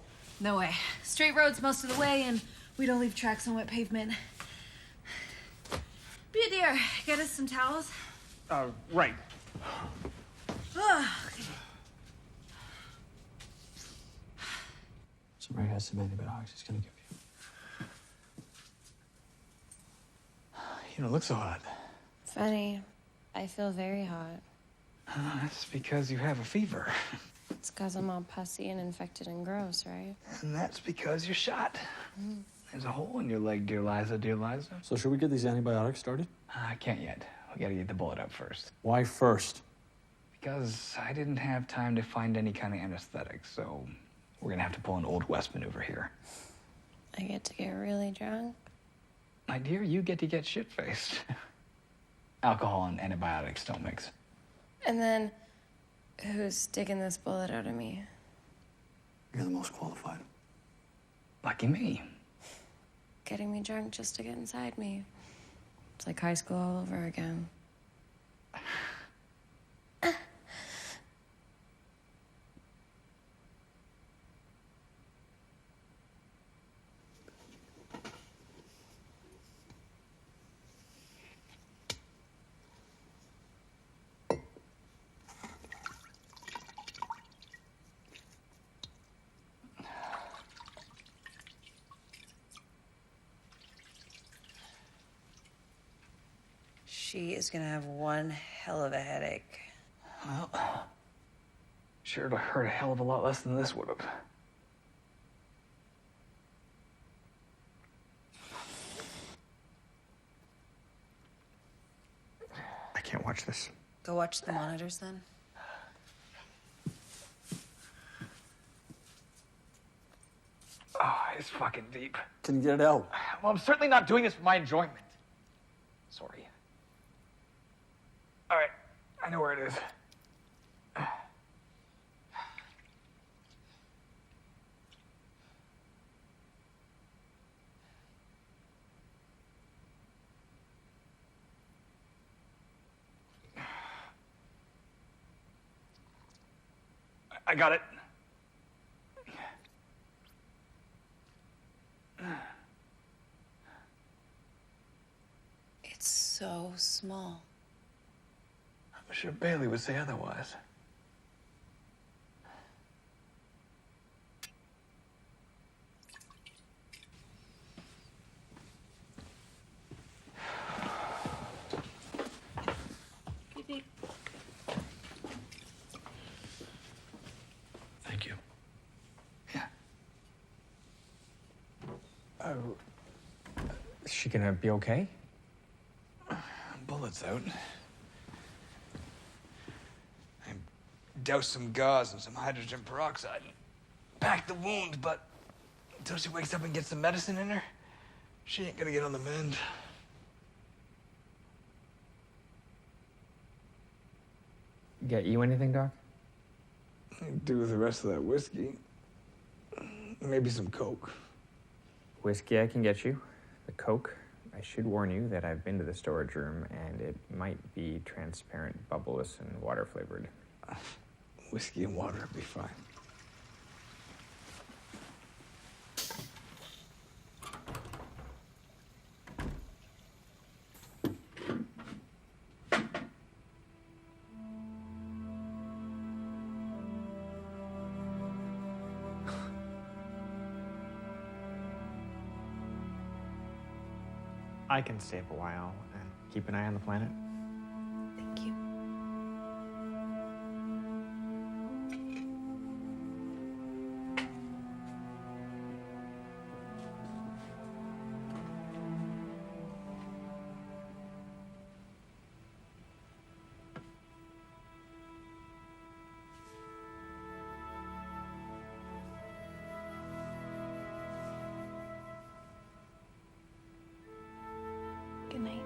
No way. Straight roads most of the way, and we don't leave tracks on wet pavement. Be a dear. Get us some towels. Right. Okay. Somebody has some antibiotics he's gonna give you. You don't look so hot. Funny. I feel very hot. That's because you have a fever. It's because I'm all pussy and infected and gross, right? And that's because you're shot. There's a hole in your leg, dear Liza, dear Liza. So should we get these antibiotics started? I can't yet. We gotta get the bullet out first. Why first? Because I didn't have time to find any kind of anesthetic, so we're gonna have to pull an Old West maneuver here. I get to get really drunk. My dear, you get to get shit-faced. Alcohol and antibiotics don't mix. And then, who's sticking this bullet out of me? You're the most qualified. Lucky me. Getting me drunk just to get inside me. It's like high school all over again. She is gonna have one hell of a headache. Well, sure it'll hurt a hell of a lot less than this would have. I can't watch this. Go watch the monitors then. Oh, it's fucking deep. Can you get it out? Well, I'm certainly not doing this for my enjoyment. Sorry. All right, I know where it is. I got it. It's so small. I'm sure Bailey would say otherwise. Thank you. Yeah. Oh. Is she gonna be okay? Bullets out. I doused some gauze and some hydrogen peroxide and packed the wound, but until she wakes up and gets some medicine in her, she ain't gonna get on the mend. Get you anything, Doc? Do with the rest of that whiskey. Maybe some Coke. Whiskey I can get you. The Coke, I should warn you that I've been to the storage room and it might be transparent, bubbleless, and water flavored. Whiskey and water would be fine. I can stay up a while and keep an eye on the planet. Thank you. Good night.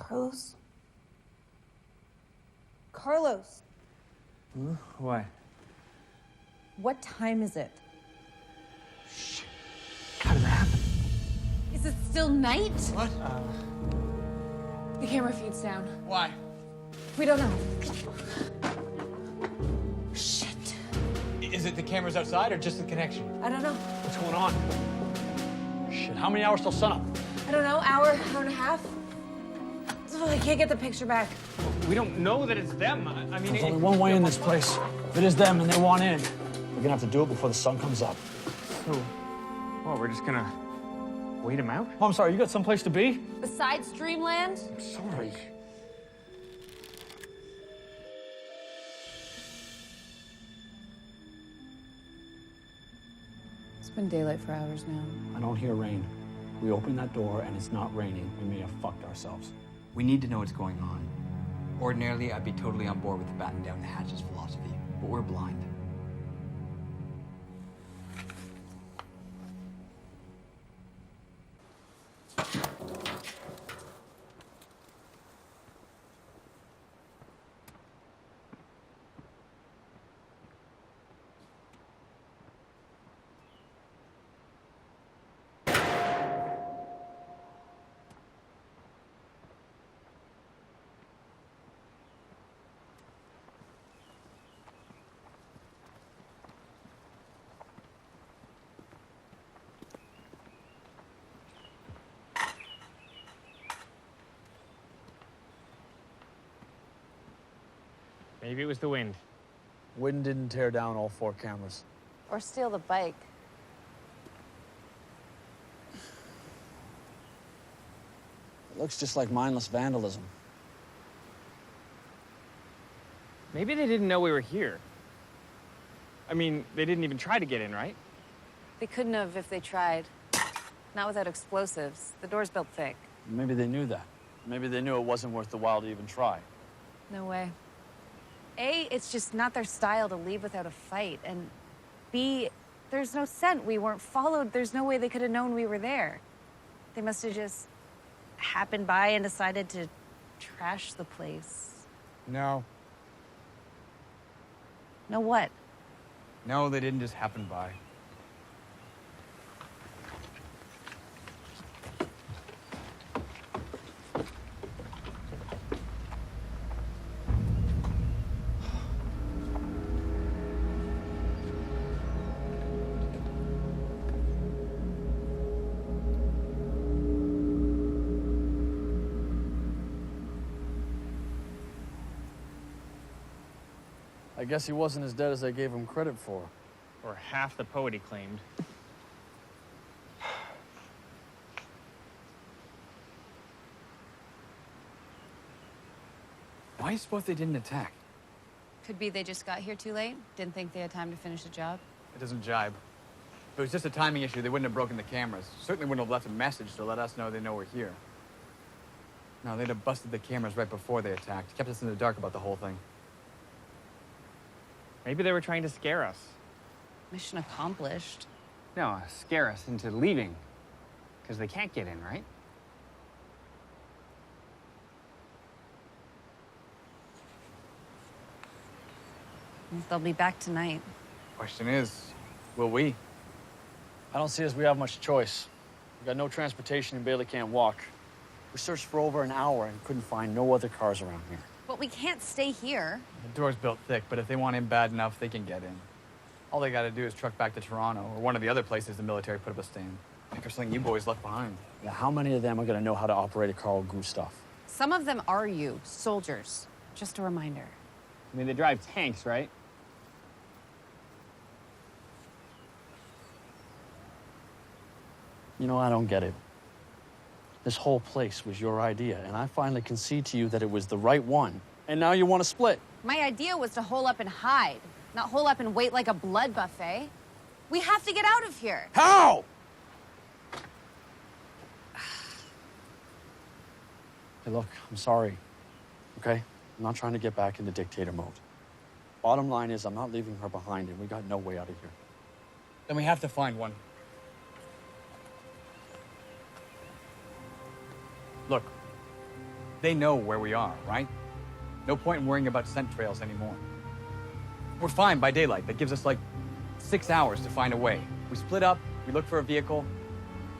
Carlos? Carlos, What? what time is it? How did that happen? Is it still night? What? The camera feed's down. Why? We don't know. Shit. Is it the cameras outside or just the connection? I don't know. What's going on? Shit, how many hours till sunup? I don't know. Hour and a half? Oh, I can't get the picture back. We don't know that it's them. I mean, There's only one way in this place. If it is them and they want in, we're gonna have to do it before the sun comes up. So, what, we're just gonna wait him out? Oh, I'm sorry, you got someplace to be? Besides Dreamland? I'm sorry. It's been daylight for hours now. I don't hear rain. We open that door and it's not raining. We may have fucked ourselves. We need to know what's going on. Ordinarily, I'd be totally on board with the batten down the hatches philosophy, but we're blind. Maybe it was the wind. Wind didn't tear down all 4 cameras. Or steal the bike. It looks just like mindless vandalism. Maybe they didn't know we were here. I mean, they didn't even try to get in, right? They couldn't have if they tried. Not without explosives. The door's built thick. Maybe they knew that. Maybe they knew it wasn't worth the while to even try. No way. A, it's just not their style to leave without a fight. And B, there's no scent. We weren't followed. There's no way they could have known we were there. They must have just happened by and decided to trash the place. No. No what? No, they didn't just happen by. I guess he wasn't as dead as I gave him credit for. Or half the poet he claimed. Why do you suppose they didn't attack? Could be they just got here too late. Didn't think they had time to finish the job. It doesn't jibe. If it was just a timing issue, they wouldn't have broken the cameras. Certainly wouldn't have left a message to let us know they know we're here. No, they'd have busted the cameras right before they attacked. Kept us in the dark about the whole thing. Maybe they were trying to scare us. Mission accomplished. No, scare us into leaving. Because they can't get in, right? They'll be back tonight. Question is, will we? I don't see as we have much choice. We got no transportation and Bailey can't walk. We searched for over an hour and couldn't find no other cars around here. But we can't stay here. The door's built thick, but if they want in bad enough, they can get in. All they gotta do is truck back to Toronto, or one of the other places the military put up a stand. Think or something you boys left behind. Now, how many of them are gonna know how to operate a Carl Gustav? Some of them are you, soldiers. Just a reminder. I mean, they drive tanks, right? You know, I don't get it. This whole place was your idea, and I finally concede to you that it was the right one. And now you want to split. My idea was to hole up and hide, not hole up and wait like a blood buffet. We have to get out of here. How? Hey, look, I'm sorry, okay? I'm not trying to get back into dictator mode. Bottom line is, I'm not leaving her behind, and we got no way out of here. Then we have to find one. Look, they know where we are, right? No point in worrying about scent trails anymore. We're fine by daylight. That gives us like 6 hours to find a way. We split up, we look for a vehicle.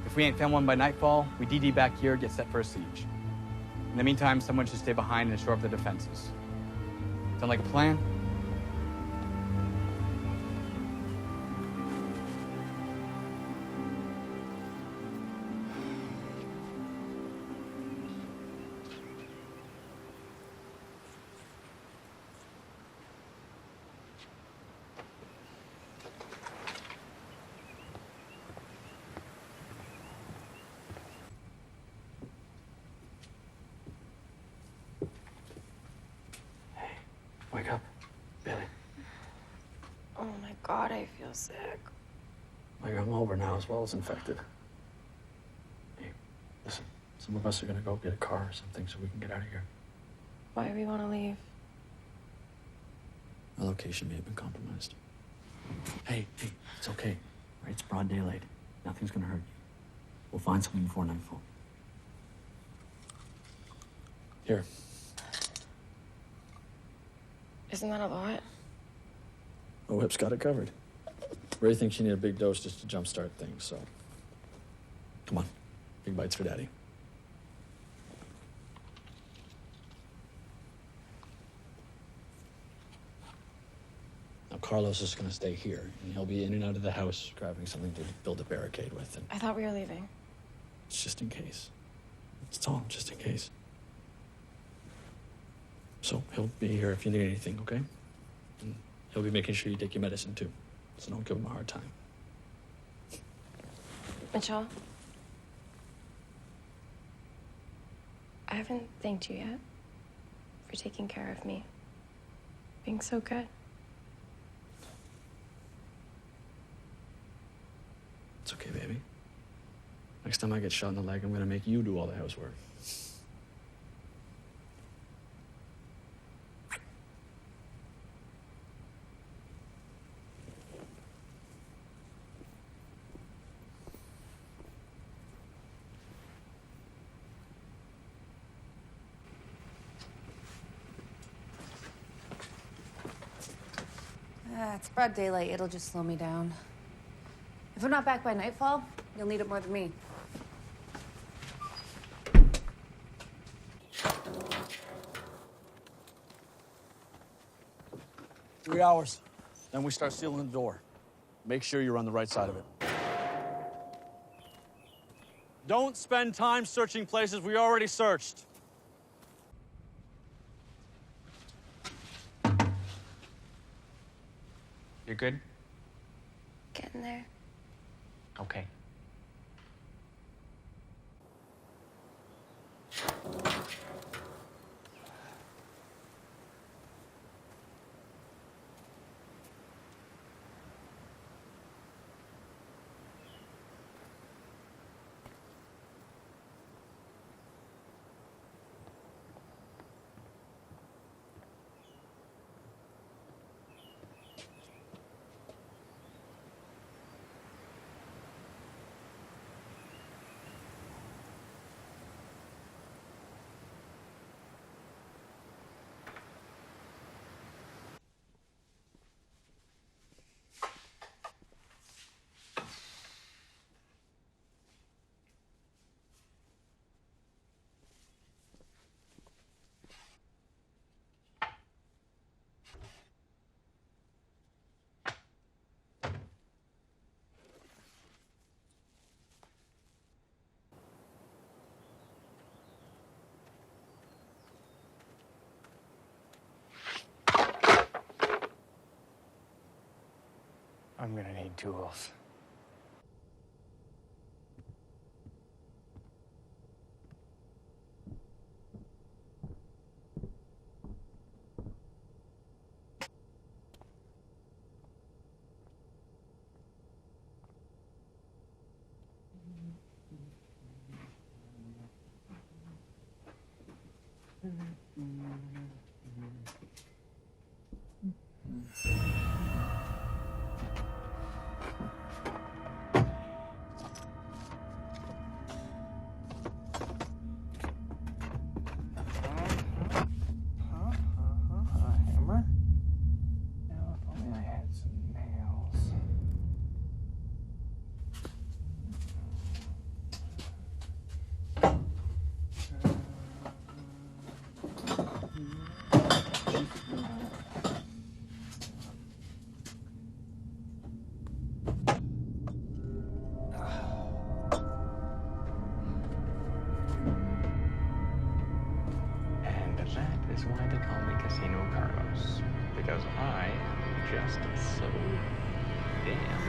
If we ain't found one by nightfall, we DD back here, get set for a siege. In the meantime, someone should stay behind and shore up the defenses. Sound like a plan? Wake up, Billy. Oh my God, I feel sick. Well, you're hungover now as well as infected. Hey, listen, some of us are gonna go get a car or something so we can get out of here. Why do we want to leave? Our location may have been compromised. Hey, it's okay. Right? It's broad daylight. Nothing's gonna hurt you. We'll find something before nightfall. Here. Isn't that a lot? Oh, Whip's got it covered. Ray thinks you need a big dose just to jumpstart things, so... Come on. Big bites for Daddy. Now, Carlos is gonna stay here, and he'll be in and out of the house grabbing something to build a barricade with, and I thought we were leaving. it's just in case. It's all just in case. So he'll be here if you need anything, okay? And he'll be making sure you take your medicine, too. So don't give him a hard time. Mitchell? I haven't thanked you yet for taking care of me. Being so good. It's okay, baby. Next time I get shot in the leg, I'm gonna make you do all the housework. It's broad daylight. It'll just slow me down. If I'm not back by nightfall, you'll need it more than me. Three hours. Then we start sealing the door. Make sure you're on the right side of it. Don't spend time searching places we already searched. You're good? Getting there. Okay. I'm gonna need tools. just so damned.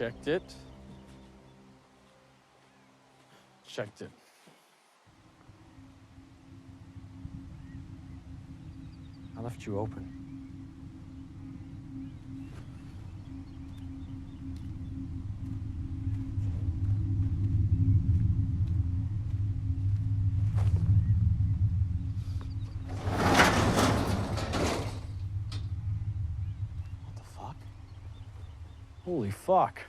Checked it. Checked it. I left you open. What the fuck? Holy fuck.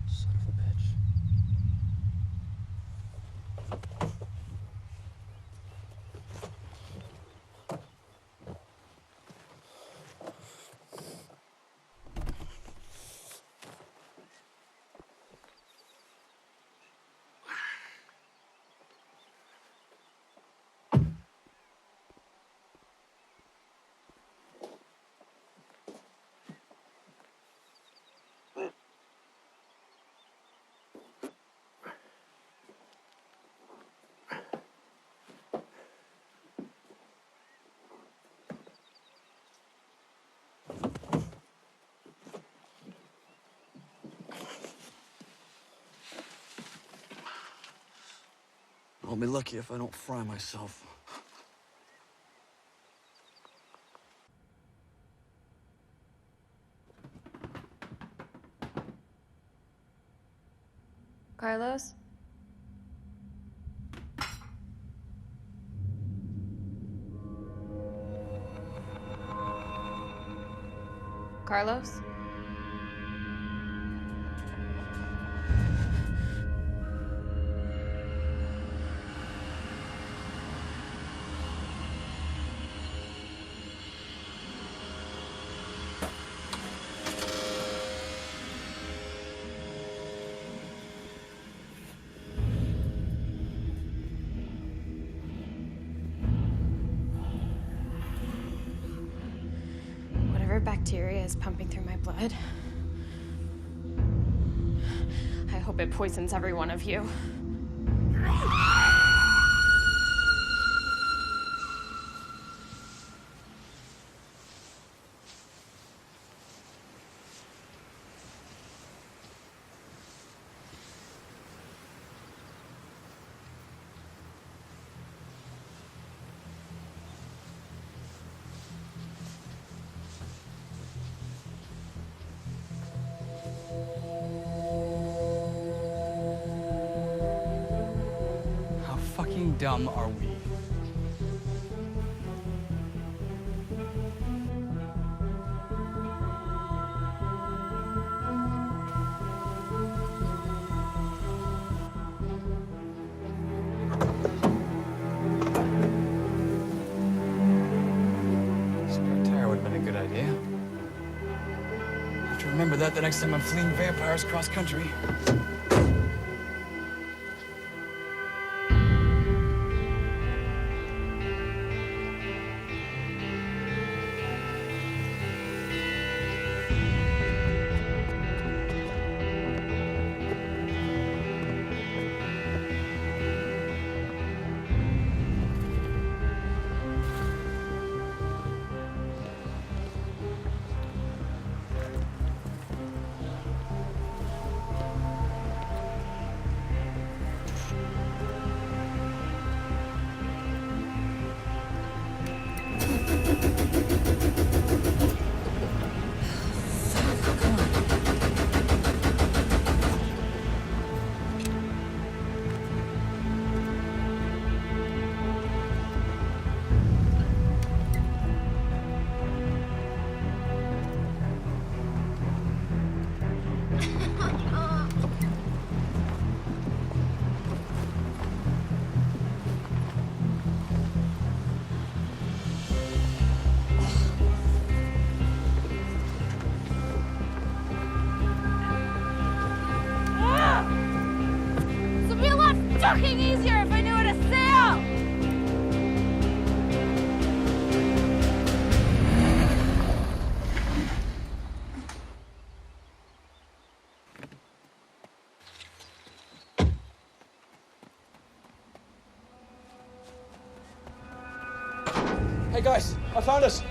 Son of a bitch. be lucky if I don't fry myself. Carlos? Carlos? Whatever bacteria is pumping through my blood, I hope it poisons every one of you. How fucking dumb are we? Spare tire would have been a good idea. I have to remember that the next time I'm fleeing vampires cross country. This would be a lot fucking easier if I knew how to sail! Hey guys, I found us.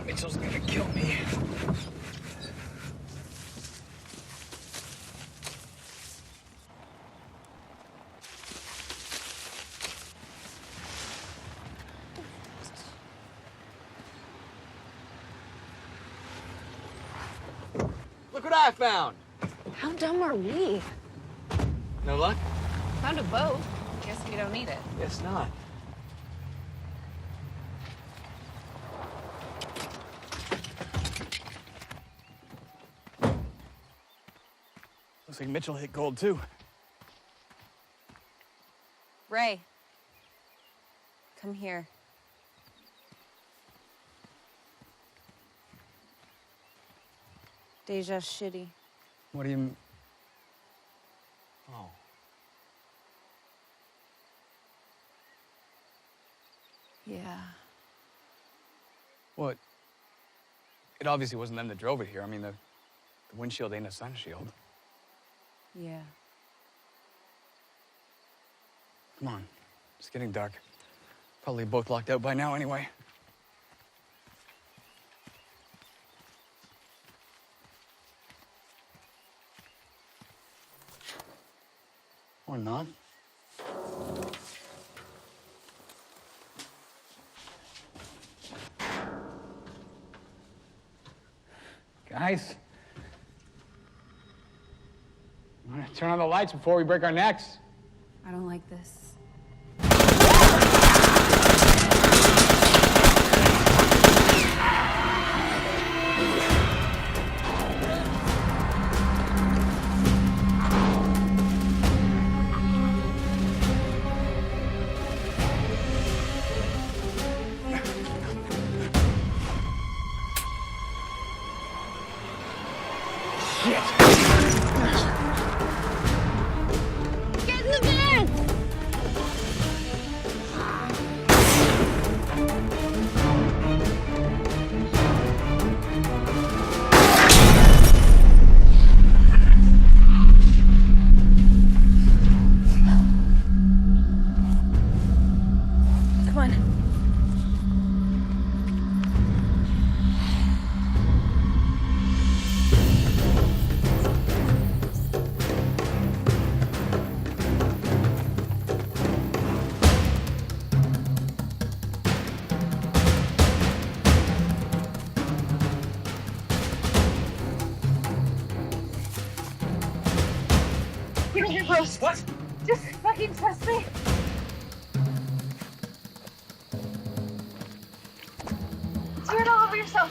Mitchell's gonna kill me. Look what I found! How dumb are we? No luck? Found a boat. Guess we don't need it. Guess not. Looks like Mitchell hit gold too. Ray. Come here. Deja's shitty. What do you... Oh. Yeah. What? It obviously wasn't them that drove it here. I mean, the windshield ain't a sun shield. Yeah. Come on. It's getting dark. Probably both locked out by now anyway. Or not. Guys. I'm gonna turn on the lights before we break our necks. I don't like this. Get in the van! Come on. Give me your gross. What? Just fucking trust me. Do it all over yourself.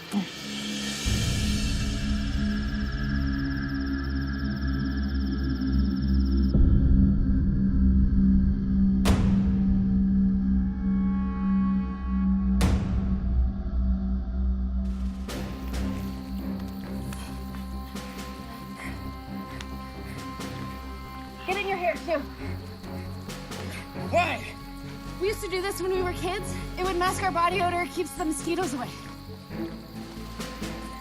Get in your hair, too. Why? We used to do this when we were kids. It would mask our body odor, keeps the mosquitoes away.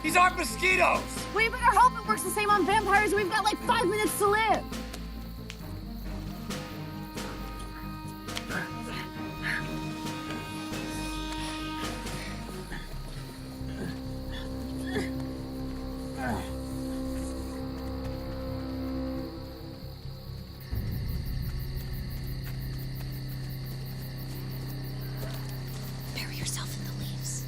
These aren't mosquitoes! We better hope it works the same on vampires. We've got like 5 minutes to live. Bury yourself in the leaves.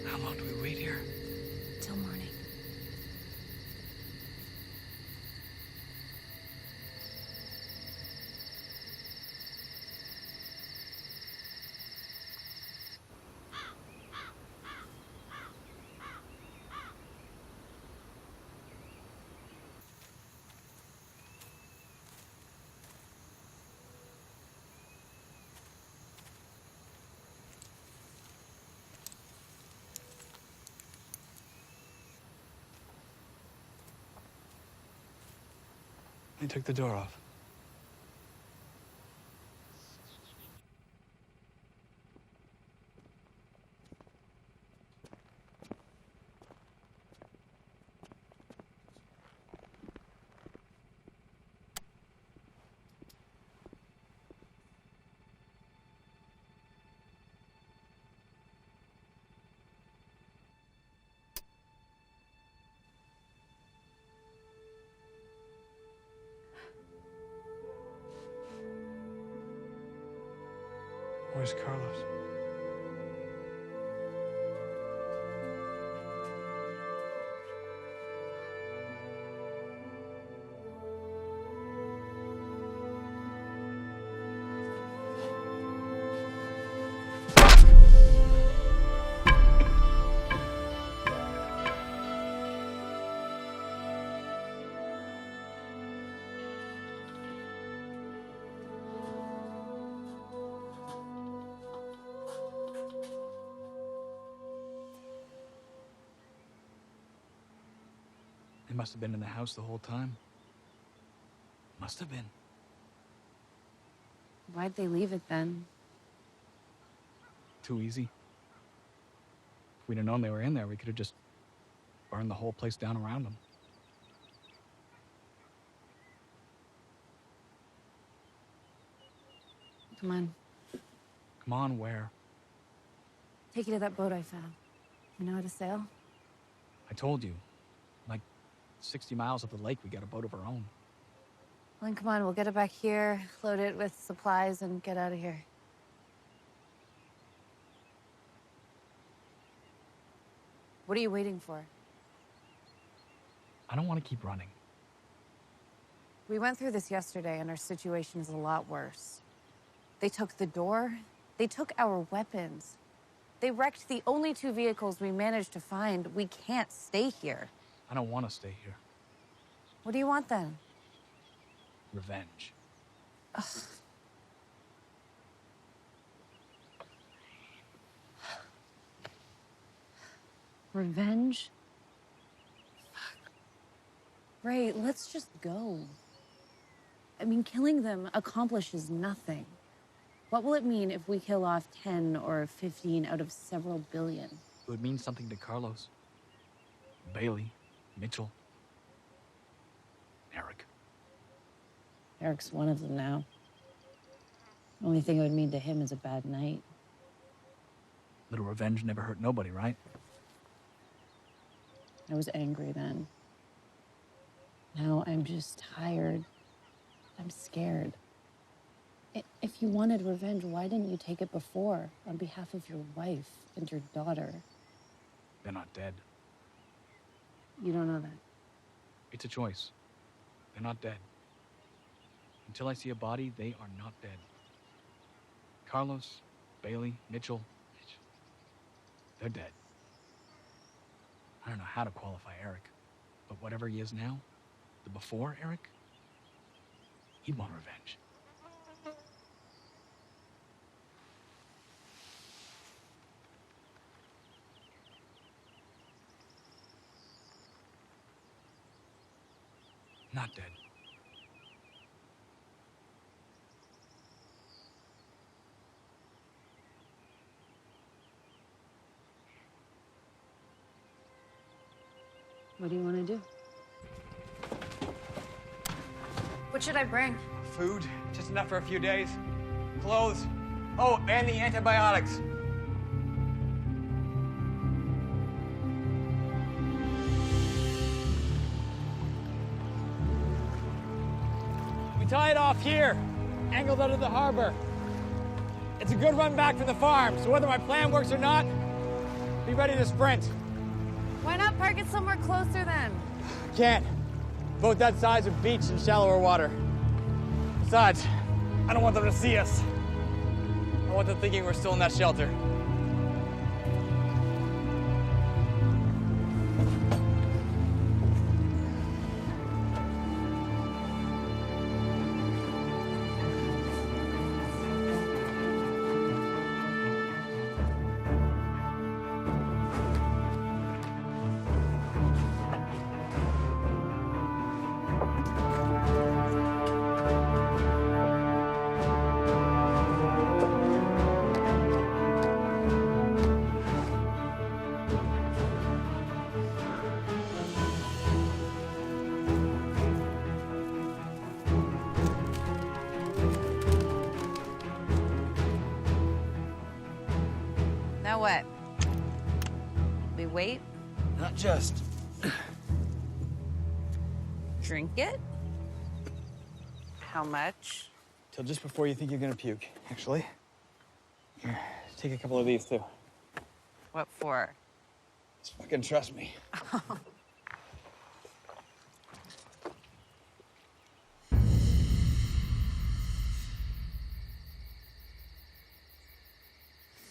How long do we wait here? Till morning. They took the door off. Where's Carlos? They must have been in the house the whole time. Must have been. Why'd they leave it then? Too easy. If we'd have known they were in there, we could have just burned the whole place down around them. Come on. Come on, where? Take you to that boat I found. You know how to sail? I told you. Like 60 miles up the lake, we got a boat of our own. Well, then come on, we'll get it back here, load it with supplies, and get out of here. What are you waiting for? I don't want to keep running. We went through this yesterday, and our situation is a lot worse. They took the door. They took our weapons. They wrecked the only 2 vehicles we managed to find. We can't stay here. I don't want to stay here. What do you want then? Revenge. Ugh. Revenge? Fuck. Ray, let's just go. I mean, killing them accomplishes nothing. What will it mean if we kill off 10 or 15 out of several billion? It would mean something to Carlos, Bailey, Mitchell, Eric. Eric's one of them now. The only thing it would mean to him is a bad night. Little revenge never hurt nobody, right? I was angry then. Now I'm just tired. I'm scared. If you wanted revenge, why didn't you take it before, on behalf of your wife and your daughter? They're not dead. You don't know that. It's a choice. They're not dead. Until I see a body, they are not dead. Carlos, Bailey, Mitchell, they're dead. I don't know how to qualify Eric, but whatever he is now, the before Eric, he'd want revenge. Not dead. What do you want to do? What should I bring? Food, just enough for a few days. Clothes. Oh, and the antibiotics. We tie it off here, angled out of the harbor. It's a good run back from the farm, so whether my plan works or not, be ready to sprint. Why not park it somewhere closer then? Can't. Both that size of beach and shallower water. Besides, I don't want them to see us. I want them thinking we're still in that shelter. Now what? We wait? Not just. Drink it? How much? Till just before you think you're gonna puke, actually. Here, take a couple of these too. What for? Just fucking trust me.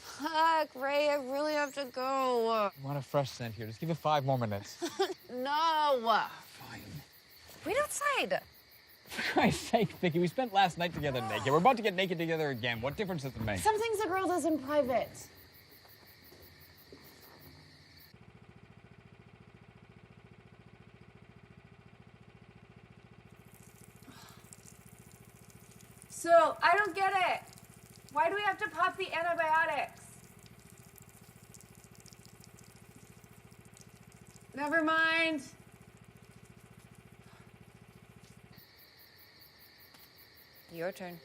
Fuck, Ray, I really have to go. I want a fresh scent here. Just give it 5 more minutes. No. Fine. Wait outside. For Christ's sake, Vicky, we spent last night together naked. We're about to get naked together again. What difference does it make? Some things a girl does in private. So, I don't get it. Why do we have to pop the antibiotics? Never mind. Your turn.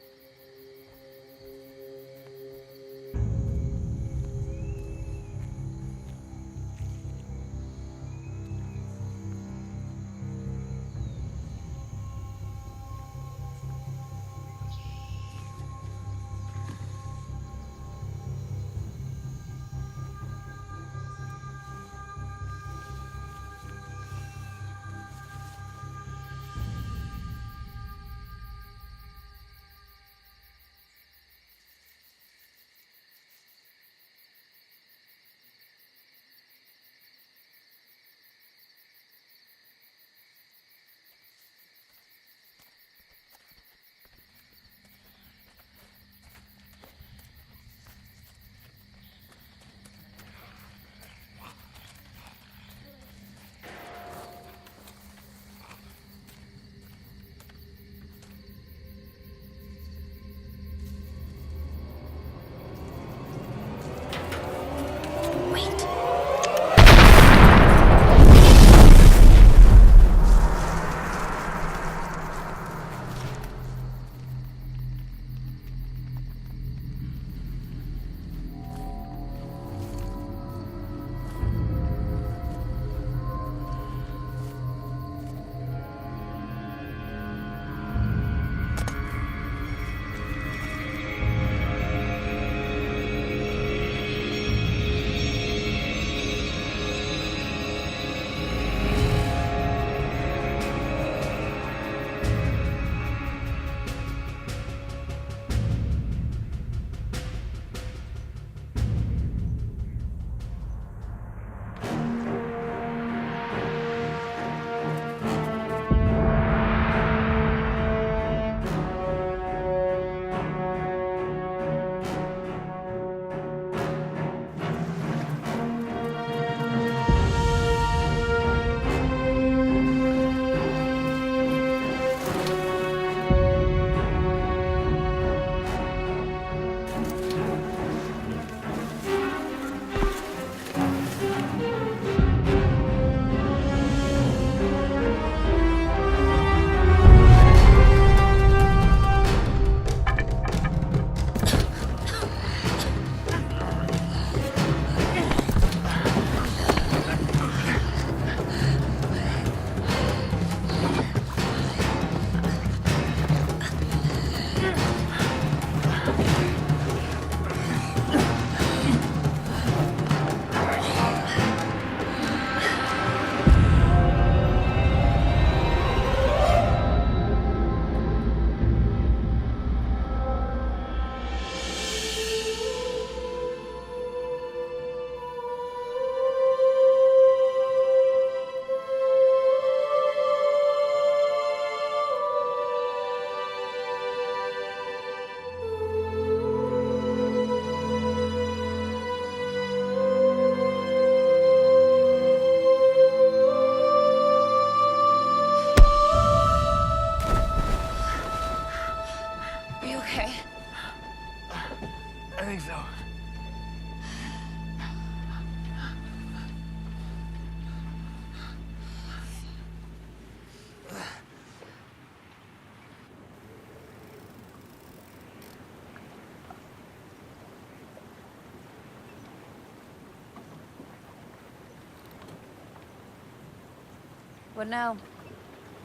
What now?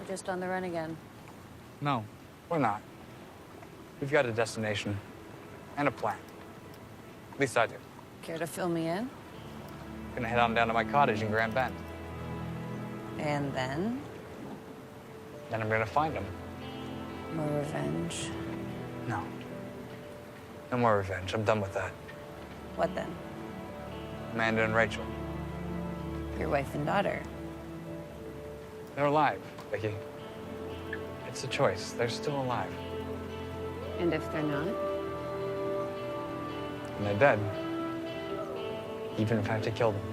We're just on the run again. No, we're not. We've got a destination and a plan. least I do. Care to fill me in? Gonna head on down to my cottage in Grand Bend. And then? Then I'm gonna find him. More revenge. No. No more revenge. I'm done with that. What then? Amanda and Rachel. Your wife and daughter. They're alive, Vicky. It's a choice. They're still alive. And if they're not? And they're dead. Even if I have to kill them.